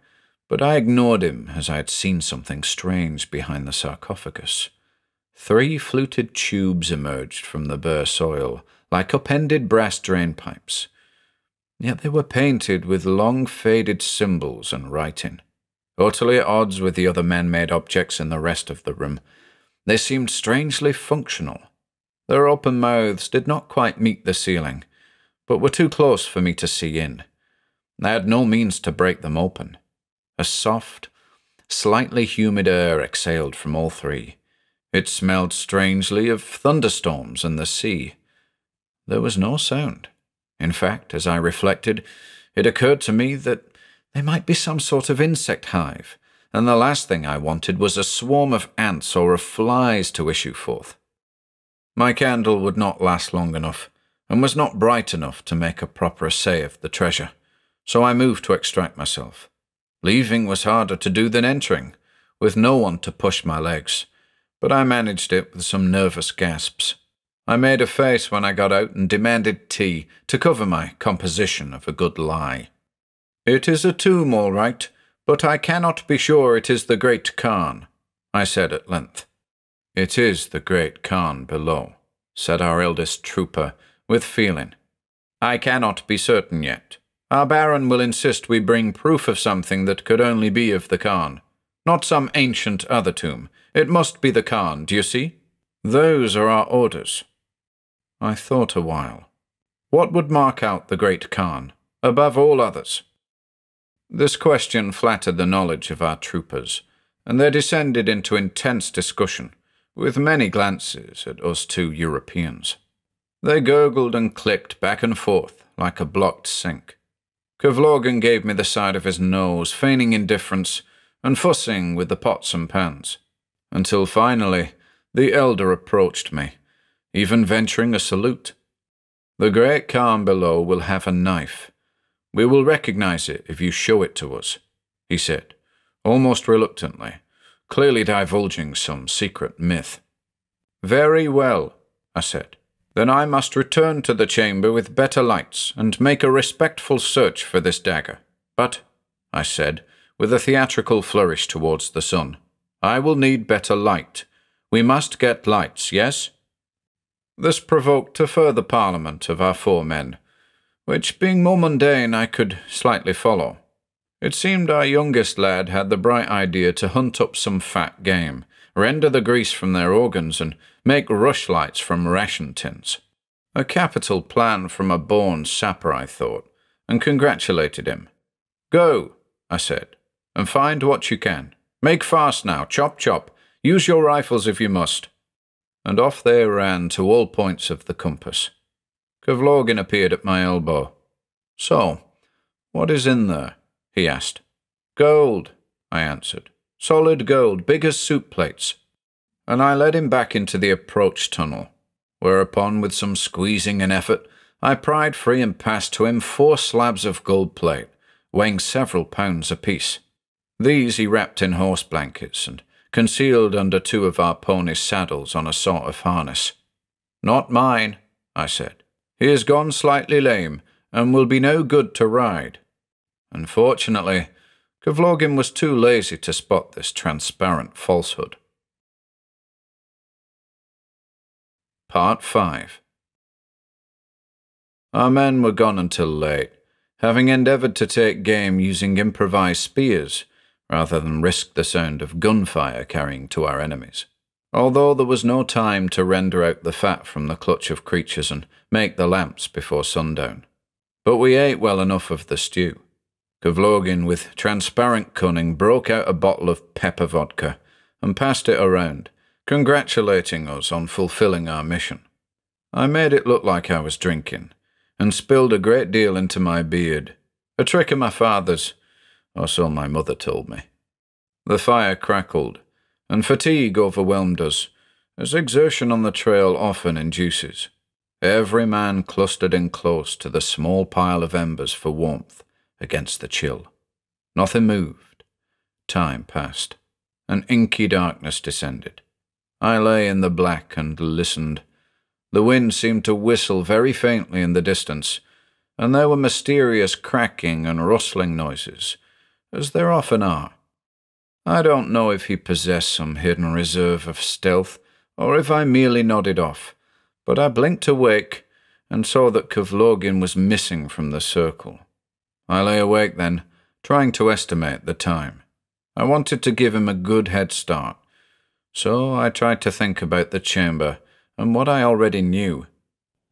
but I ignored him as I had seen something strange behind the sarcophagus. 3 fluted tubes emerged from the bare soil, like upended brass drainpipes. Yet they were painted with long faded symbols and writing. Utterly at odds with the other man-made objects in the rest of the room, they seemed strangely functional. Their open mouths did not quite meet the ceiling, but were too close for me to see in. I had no means to break them open. A soft, slightly humid air exhaled from all 3. It smelled strangely of thunderstorms and the sea. There was no sound. In fact, as I reflected, it occurred to me that they might be some sort of insect hive, and the last thing I wanted was a swarm of ants or of flies to issue forth. My candle would not last long enough, and was not bright enough to make a proper essay of the treasure, so I moved to extract myself. Leaving was harder to do than entering, with no one to push my legs, but I managed it with some nervous gasps. I made a face when I got out and demanded tea to cover my composition of a good lie. "It is a tomb, all right, but I cannot be sure it is the Great Khan," I said at length. "It is the Great Khan below," said our eldest trooper, with feeling. "I cannot be certain yet. Our Baron will insist we bring proof of something that could only be of the Khan. Not some ancient other tomb. It must be the Khan, do you see? Those are our orders." I thought a while. What would mark out the Great Khan, above all others? This question flattered the knowledge of our troopers, and they descended into intense discussion, with many glances at us 2 Europeans. They gurgled and clicked back and forth like a blocked sink. Kevlogin gave me the side of his nose, feigning indifference, and fussing with the pots and pans, until finally the elder approached me, even venturing a salute. "The Great Khan below will have a knife. We will recognize it if you show it to us," he said, almost reluctantly, clearly divulging some secret myth. "Very well," I said. "Then I must return to the chamber with better lights and make a respectful search for this dagger. But," I said, with a theatrical flourish towards the sun, "I will need better light. We must get lights, yes?" This provoked a further parliament of our 4 men, which, being more mundane, I could slightly follow. It seemed our youngest lad had the bright idea to hunt up some fat game, render the grease from their organs, and make rushlights from ration tins. A capital plan from a born sapper, I thought, and congratulated him. "Go," I said, "and find what you can. Make fast now, chop chop. Use your rifles if you must." And off they ran to all points of the compass. Kovlogin appeared at my elbow. "So, what is in there?" he asked. "Gold," I answered. "Solid gold, big as soup plates." And I led him back into the approach tunnel, whereupon, with some squeezing and effort, I pried free and passed to him 4 slabs of gold plate, weighing several pounds apiece. These he wrapped in horse blankets and concealed under 2 of our ponies' saddles on a sort of harness. "Not mine," I said. "He has gone slightly lame, and will be no good to ride." Unfortunately, Kovlogin was too lazy to spot this transparent falsehood. Part 5. Our men were gone until late, having endeavoured to take game using improvised spears, rather than risk the sound of gunfire carrying to our enemies, although there was no time to render out the fat from the clutch of creatures and make the lamps before sundown. But we ate well enough of the stew. Kovlogin, with transparent cunning, broke out a bottle of pepper vodka and passed it around, congratulating us on fulfilling our mission. I made it look like I was drinking, and spilled a great deal into my beard, a trick of my father's, or so my mother told me. The fire crackled, and fatigue overwhelmed us, as exertion on the trail often induces. Every man clustered in close to the small pile of embers for warmth against the chill. Nothing moved. Time passed. An inky darkness descended. I lay in the black and listened. The wind seemed to whistle very faintly in the distance, and there were mysterious cracking and rustling noises, as there often are. I don't know if he possessed some hidden reserve of stealth, or if I merely nodded off, but I blinked awake and saw that Kovlogin was missing from the circle. I lay awake then, trying to estimate the time. I wanted to give him a good head start, so I tried to think about the chamber and what I already knew.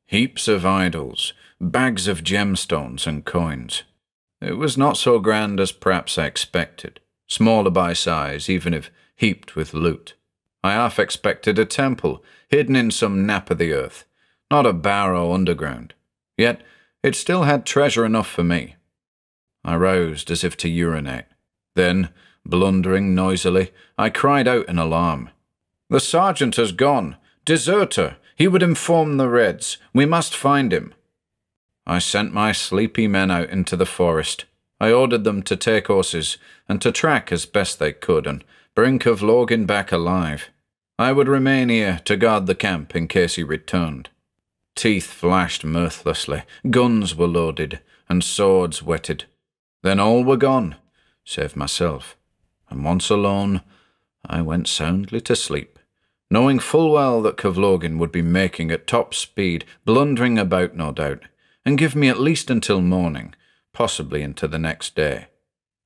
Heaps of idols, bags of gemstones and coins. It was not so grand as perhaps I expected, smaller by size, even if heaped with loot. I half expected a temple, hidden in some nap of the earth, not a barrow underground. Yet it still had treasure enough for me. I roused as if to urinate. Then, blundering noisily, I cried out in alarm. "The sergeant has gone! Deserter! He would inform the Reds! We must find him!" I sent my sleepy men out into the forest. I ordered them to take horses and to track as best they could and bring Kovlogin back alive. I would remain here to guard the camp in case he returned. Teeth flashed mirthlessly, guns were loaded, and swords whetted. Then all were gone, save myself, and once alone, I went soundly to sleep, knowing full well that Kovlogin would be making at top speed, blundering about no doubt, and give me at least until morning, possibly into the next day.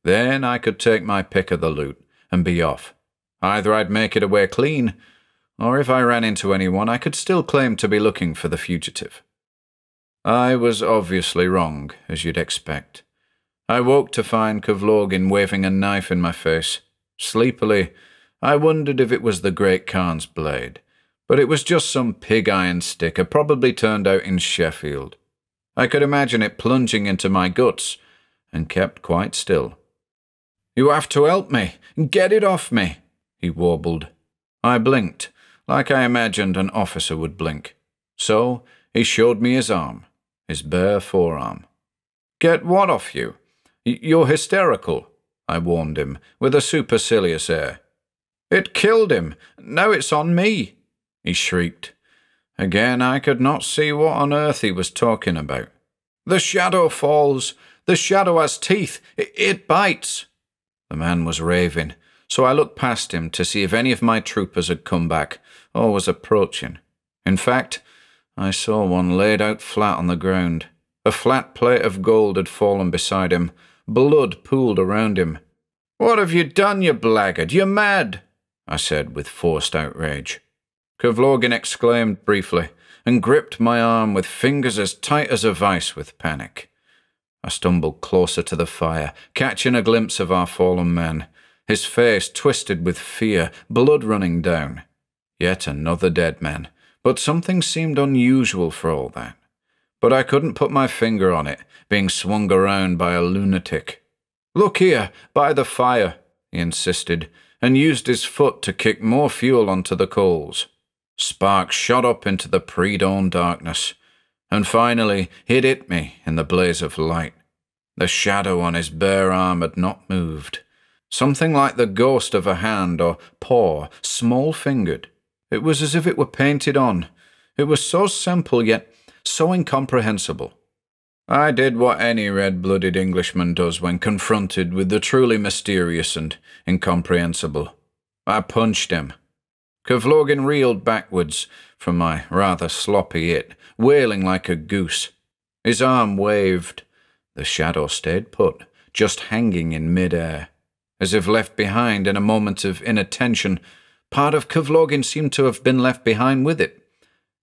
Then I could take my pick of the loot and be off. Either I'd make it away clean, or if I ran into anyone, I could still claim to be looking for the fugitive. I was obviously wrong, as you'd expect. I woke to find Kovlogin waving a knife in my face. Sleepily, I wondered if it was the Great Khan's blade, but it was just some pig iron sticker, probably turned out in Sheffield. I could imagine it plunging into my guts, and kept quite still. "You have to help me. Get it off me," he warbled. I blinked, like I imagined an officer would blink. So he showed me his arm, his bare forearm. "Get what off you? You're hysterical," I warned him, with a supercilious air. "It killed him. Now it's on me," he shrieked. Again I could not see what on earth he was talking about. "The shadow falls. The shadow has teeth. It bites." The man was raving, so I looked past him to see if any of my troopers had come back or was approaching. In fact, I saw one laid out flat on the ground, A flat plate of gold had fallen beside him. Blood pooled around him. "What have you done, you blackguard? You're mad!" I said with forced outrage. Kovlogin exclaimed briefly and gripped my arm with fingers as tight as a vice with panic. I stumbled closer to the fire, catching a glimpse of our fallen man, his face twisted with fear, blood running down. Yet another dead man, but something seemed unusual for all that. But I couldn't put my finger on it, being swung around by a lunatic. "Look here, by the fire," he insisted, and used his foot to kick more fuel onto the coals. Sparks shot up into the pre-dawn darkness, and finally it hit me in the blaze of light. The shadow on his bare arm had not moved. Something like the ghost of a hand or paw, small-fingered. It was as if it were painted on. It was so simple yet so incomprehensible. I did what any red-blooded Englishman does when confronted with the truly mysterious and incomprehensible. I punched him. Kovlogin reeled backwards from my rather sloppy hit, wailing like a goose. His arm waved. The shadow stayed put, just hanging in mid-air. As if left behind in a moment of inattention, part of Kovlogin seemed to have been left behind with it.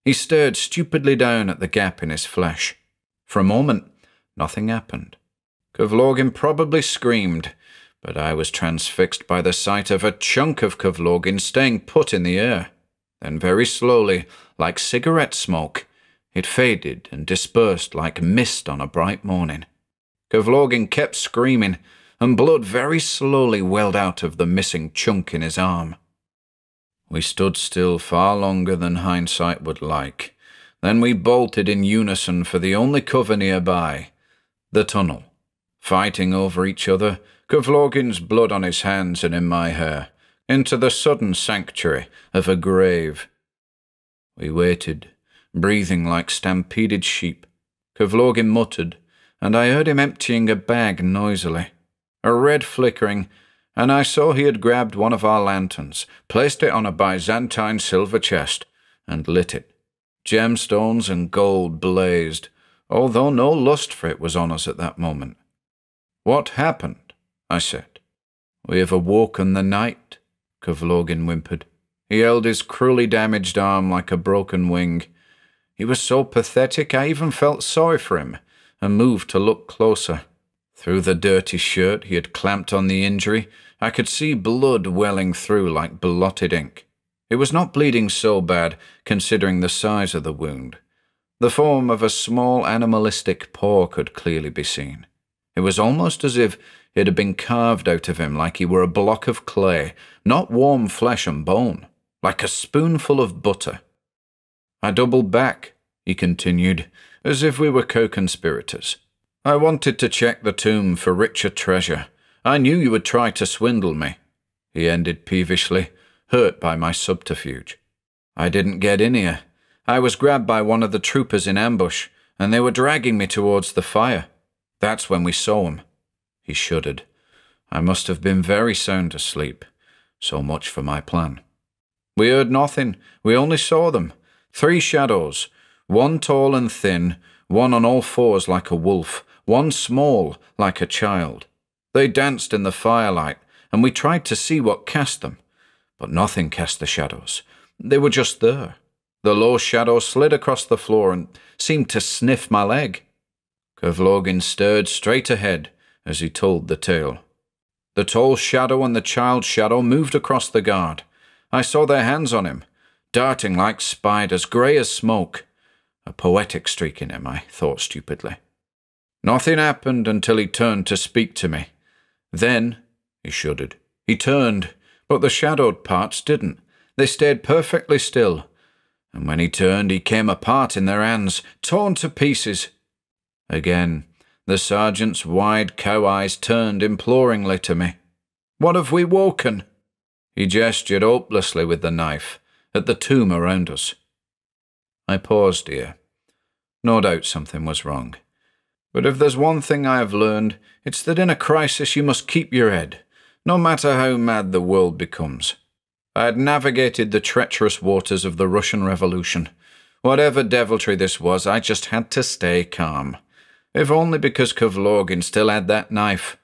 He stared stupidly down at the gap in his flesh. For a moment, nothing happened. Kovlogin probably screamed, but I was transfixed by the sight of a chunk of Kovlogin staying put in the air. Then very slowly, like cigarette smoke, it faded and dispersed like mist on a bright morning. Kovlogin kept screaming, and blood very slowly welled out of the missing chunk in his arm. We stood still far longer than hindsight would like. Then we bolted in unison for the only cover nearby, the tunnel. Fighting over each other, Kovlogin's blood on his hands and in my hair, into the sudden sanctuary of a grave. We waited, breathing like stampeded sheep. Kovlogin muttered, and I heard him emptying a bag noisily. A red flickering, and I saw he had grabbed one of our lanterns, placed it on a Byzantine silver chest, and lit it. Gemstones and gold blazed, although no lust for it was on us at that moment. "What happened?" I said. "We have awoken the night," Kovlogin whimpered. He held his cruelly damaged arm like a broken wing. He was so pathetic I even felt sorry for him, and moved to look closer. Through the dirty shirt he had clamped on the injury, I could see blood welling through like blotted ink. It was not bleeding so bad, considering the size of the wound. The form of a small animalistic paw could clearly be seen. It was almost as if it had been carved out of him like he were a block of clay, not warm flesh and bone, like a spoonful of butter. "I doubled back," he continued, as if we were co-conspirators. "I wanted to check the tomb for richer treasure. I knew you would try to swindle me," he ended peevishly, hurt by my subterfuge. "I didn't get in here. I was grabbed by one of the troopers in ambush, and they were dragging me towards the fire. That's when we saw him." He shuddered. I must have been very sound asleep. So much for my plan. "We heard nothing. We only saw them. 3 shadows. One tall and thin, one on all fours like a wolf, one small like a child. They danced in the firelight, and we tried to see what cast them. But nothing cast the shadows. They were just there. The low shadow slid across the floor and seemed to sniff my leg." Kovlogin stared straight ahead as he told the tale. "The tall shadow and the child shadow moved across the guard. I saw their hands on him, darting like spiders, grey as smoke. A poetic streak in him, I thought stupidly. Nothing happened until he turned to speak to me. Then," he shuddered, "he turned, but the shadowed parts didn't. They stayed perfectly still. And when he turned, he came apart in their hands, torn to pieces." Again, the sergeant's wide cow eyes turned imploringly to me. "What have we woken?" He gestured hopelessly with the knife at the tomb around us. I paused here. No doubt something was wrong. But if there's one thing I have learned, it's that in a crisis you must keep your head, no matter how mad the world becomes. I had navigated the treacherous waters of the Russian Revolution. Whatever deviltry this was, I just had to stay calm. if only because Kovlorgin still had that knife.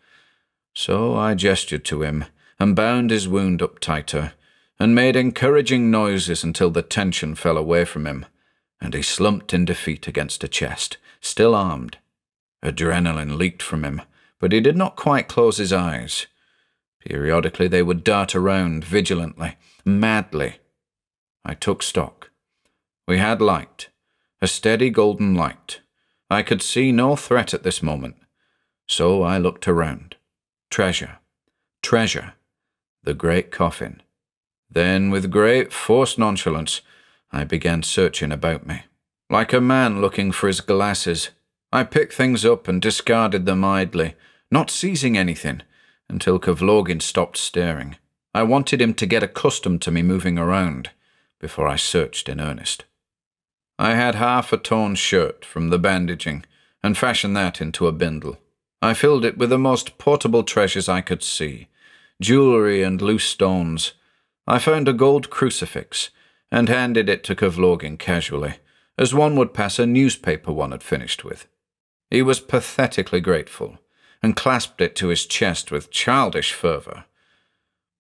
So I gestured to him and bound his wound up tighter, and made encouraging noises until the tension fell away from him, and he slumped in defeat against a chest, still armed. Adrenaline leaked from him, but he did not quite close his eyes. Periodically they would dart around, vigilantly, madly. I took stock. We had light, a steady golden light. I could see no threat at this moment, so I looked around. Treasure. Treasure. The great coffin. Then, with great forced nonchalance, I began searching about me. Like a man looking for his glasses, I picked things up and discarded them idly, not seizing anything, until Kovlorgin stopped staring. I wanted him to get accustomed to me moving around, before I searched in earnest. I had half a torn shirt from the bandaging, and fashioned that into a bindle. I filled it with the most portable treasures I could see, jewellery and loose stones. I found a gold crucifix, and handed it to Kovlorgin casually, as one would pass a newspaper one had finished with. He was pathetically grateful, and clasped it to his chest with childish fervour.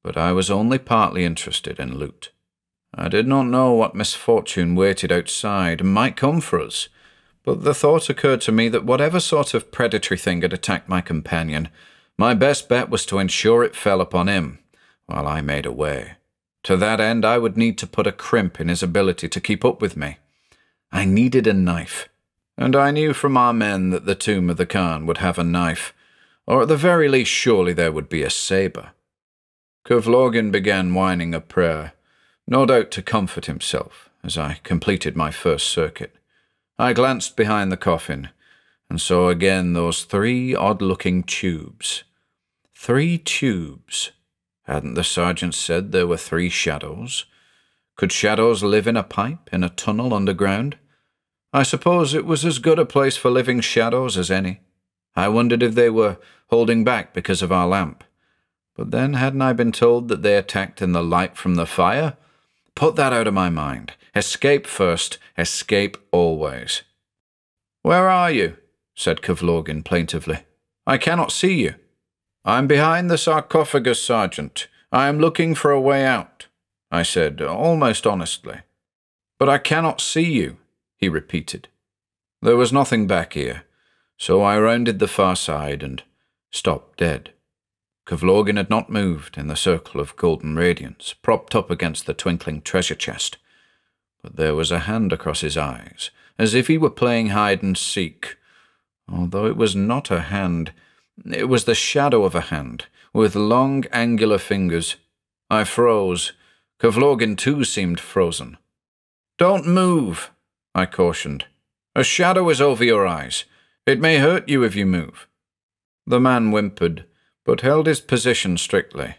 But I was only partly interested in loot. I did not know what misfortune waited outside and might come for us, but the thought occurred to me that whatever sort of predatory thing had attacked my companion, my best bet was to ensure it fell upon him, while I made away. To that end, I would need to put a crimp in his ability to keep up with me. I needed a knife, and I knew from our men that the tomb of the Khan would have a knife, or at the very least surely there would be a sabre. Kovlorgin began whining a prayer, no doubt to comfort himself, as I completed my first circuit. I glanced behind the coffin, and saw again those 3 odd-looking tubes. 3 tubes. Hadn't the sergeant said there were 3 shadows? Could shadows live in a pipe, in a tunnel underground? I suppose it was as good a place for living shadows as any. I wondered if they were holding back because of our lamp. But then hadn't I been told that they attacked in the light from the fire? Put that out of my mind. Escape first, escape always. "Where are you?" said Kovlorgin plaintively. "I cannot see you." "I'm behind the sarcophagus, Sergeant. I am looking for a way out," I said, almost honestly. "But I cannot see you," he repeated. There was nothing back here, so I rounded the far side and stopped dead. Kovlorgin had not moved in the circle of golden radiance, propped up against the twinkling treasure chest, but there was a hand across his eyes, as if he were playing hide-and-seek, although it was not a hand. It was the shadow of a hand, with long, angular fingers. I froze. Kovlorgin too seemed frozen. "Don't move," I cautioned. "A shadow is over your eyes. It may hurt you if you move." The man whimpered, but held his position strictly.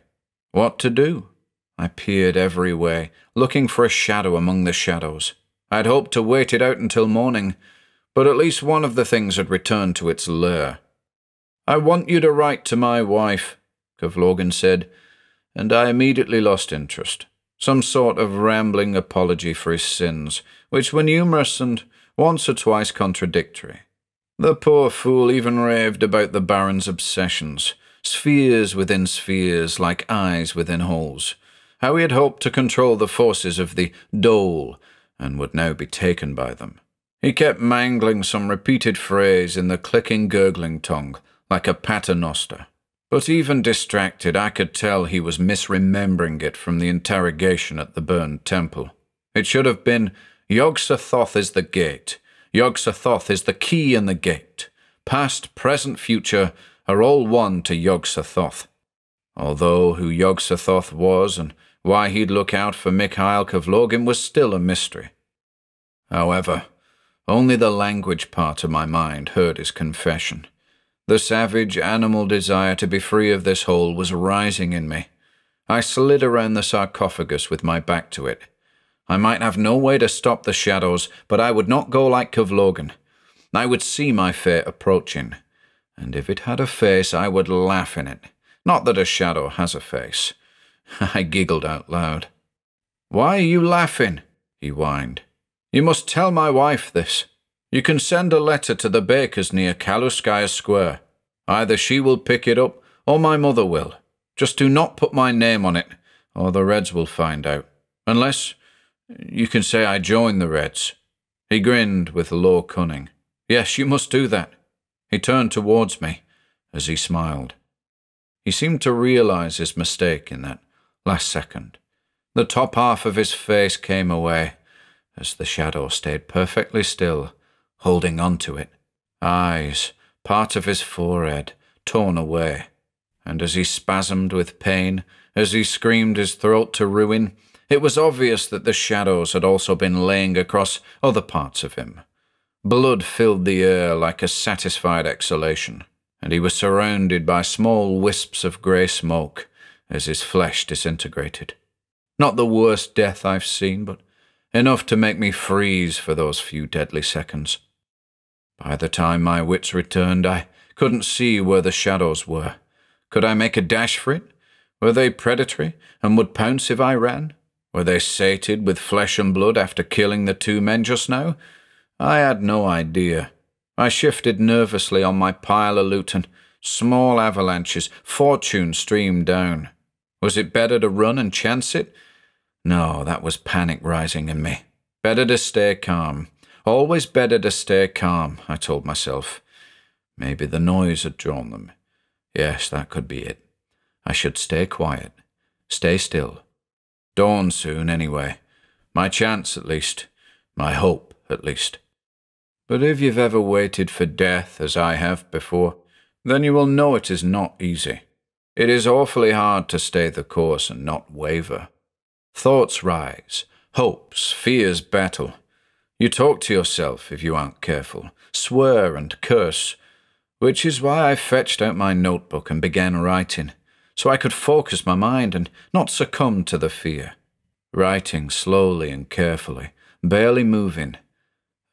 What to do? I peered every way, looking for a shadow among the shadows. I'd hoped to wait it out until morning, but at least one of the things had returned to its lair. "I want you to write to my wife," Kovlorgin said, and I immediately lost interest. Some sort of rambling apology for his sins, which were numerous and once or twice contradictory. The poor fool even raved about the Baron's obsessions, spheres within spheres like eyes within holes, how he had hoped to control the forces of the dole and would now be taken by them. He kept mangling some repeated phrase in the clicking, gurgling tongue, like a paternoster. But even distracted, I could tell he was misremembering it from the interrogation at the burned temple. It should have been, Yog-Sothoth is the gate. Yog-Sothoth is the key in the gate. Past, present, future are all one to Yog-Sothoth. Although who Yog-Sothoth was and why he'd look out for Mikhail Kovlorgin was still a mystery. However, only the language part of my mind heard his confession. The savage animal desire to be free of this hole was rising in me. I slid around the sarcophagus with my back to it. I might have no way to stop the shadows, but I would not go like Kovlorgin. I would see my fate approaching, and if it had a face, I would laugh in it. Not that a shadow has a face. I giggled out loud. "Why are you laughing?" he whined. "You must tell my wife this." You can send a letter to the bakers near Kaluskaya Square. Either she will pick it up, or my mother will. Just do not put my name on it, or the Reds will find out. Unless you can say I joined the Reds." He grinned with low cunning. "Yes, you must do that." He turned towards me as he smiled. He seemed to realize his mistake in that last second. The top half of his face came away as the shadow stayed perfectly still, holding on to it. Eyes, part of his forehead, torn away. And as he spasmed with pain, as he screamed his throat to ruin, it was obvious that the shadows had also been laying across other parts of him. Blood filled the air like a satisfied exhalation, and he was surrounded by small wisps of grey smoke as his flesh disintegrated. Not the worst death I've seen, but enough to make me freeze for those few deadly seconds. By the time my wits returned, I couldn't see where the shadows were. Could I make a dash for it? Were they predatory and would pounce if I ran? Were they sated with flesh and blood after killing the two men just now? I had no idea. I shifted nervously on my pile of loot and small avalanches, fortune streamed down. Was it better to run and chance it? No, that was panic rising in me. Better to stay calm. Always better to stay calm, I told myself. Maybe the noise had drawn them. Yes, that could be it. I should stay quiet. Stay still. Dawn soon, anyway. My chance, at least. My hope, at least. But if you've ever waited for death, as I have before, then you will know it is not easy. It is awfully hard to stay the course and not waver. Thoughts rise. Hopes, fears battle. You talk to yourself if you aren't careful. Swear and curse. Which is why I fetched out my notebook and began writing, so I could focus my mind and not succumb to the fear. Writing slowly and carefully, barely moving.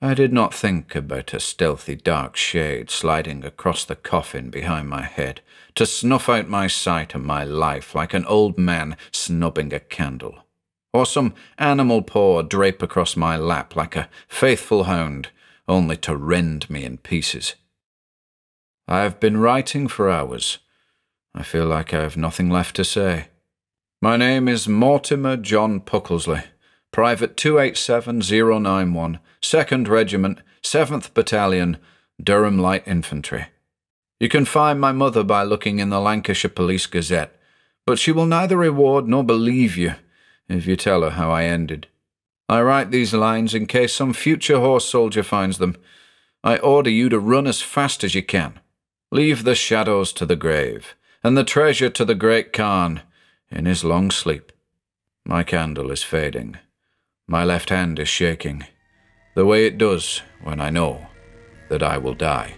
I did not think about a stealthy dark shade sliding across the coffin behind my head to snuff out my sight and my life like an old man snubbing a candle. Or some animal paw drape across my lap like a faithful hound, only to rend me in pieces. I have been writing for hours. I feel like I have nothing left to say. My name is Mortimer John Puckelsley, Private 287091, 2nd Regiment, 7th Battalion, Durham Light Infantry. You can find my mother by looking in the Lancashire Police Gazette, but she will neither reward nor believe you if you tell her how I ended. I write these lines in case some future horse soldier finds them. I order you to run as fast as you can. Leave the shadows to the grave, and the treasure to the great Khan in his long sleep. My candle is fading. My left hand is shaking, the way it does when I know that I will die.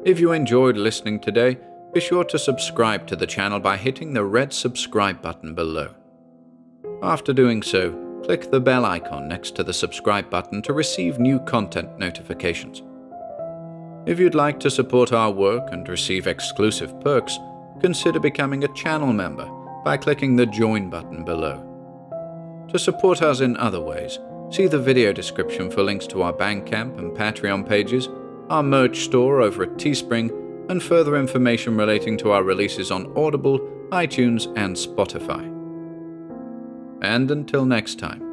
If you enjoyed listening today, be sure to subscribe to the channel by hitting the red subscribe button below. After doing so, click the bell icon next to the subscribe button to receive new content notifications. If you'd like to support our work and receive exclusive perks, consider becoming a channel member by clicking the join button below. To support us in other ways, see the video description for links to our Bandcamp and Patreon pages, our merch store over at Teespring, and further information relating to our releases on Audible, iTunes, and Spotify. And until next time.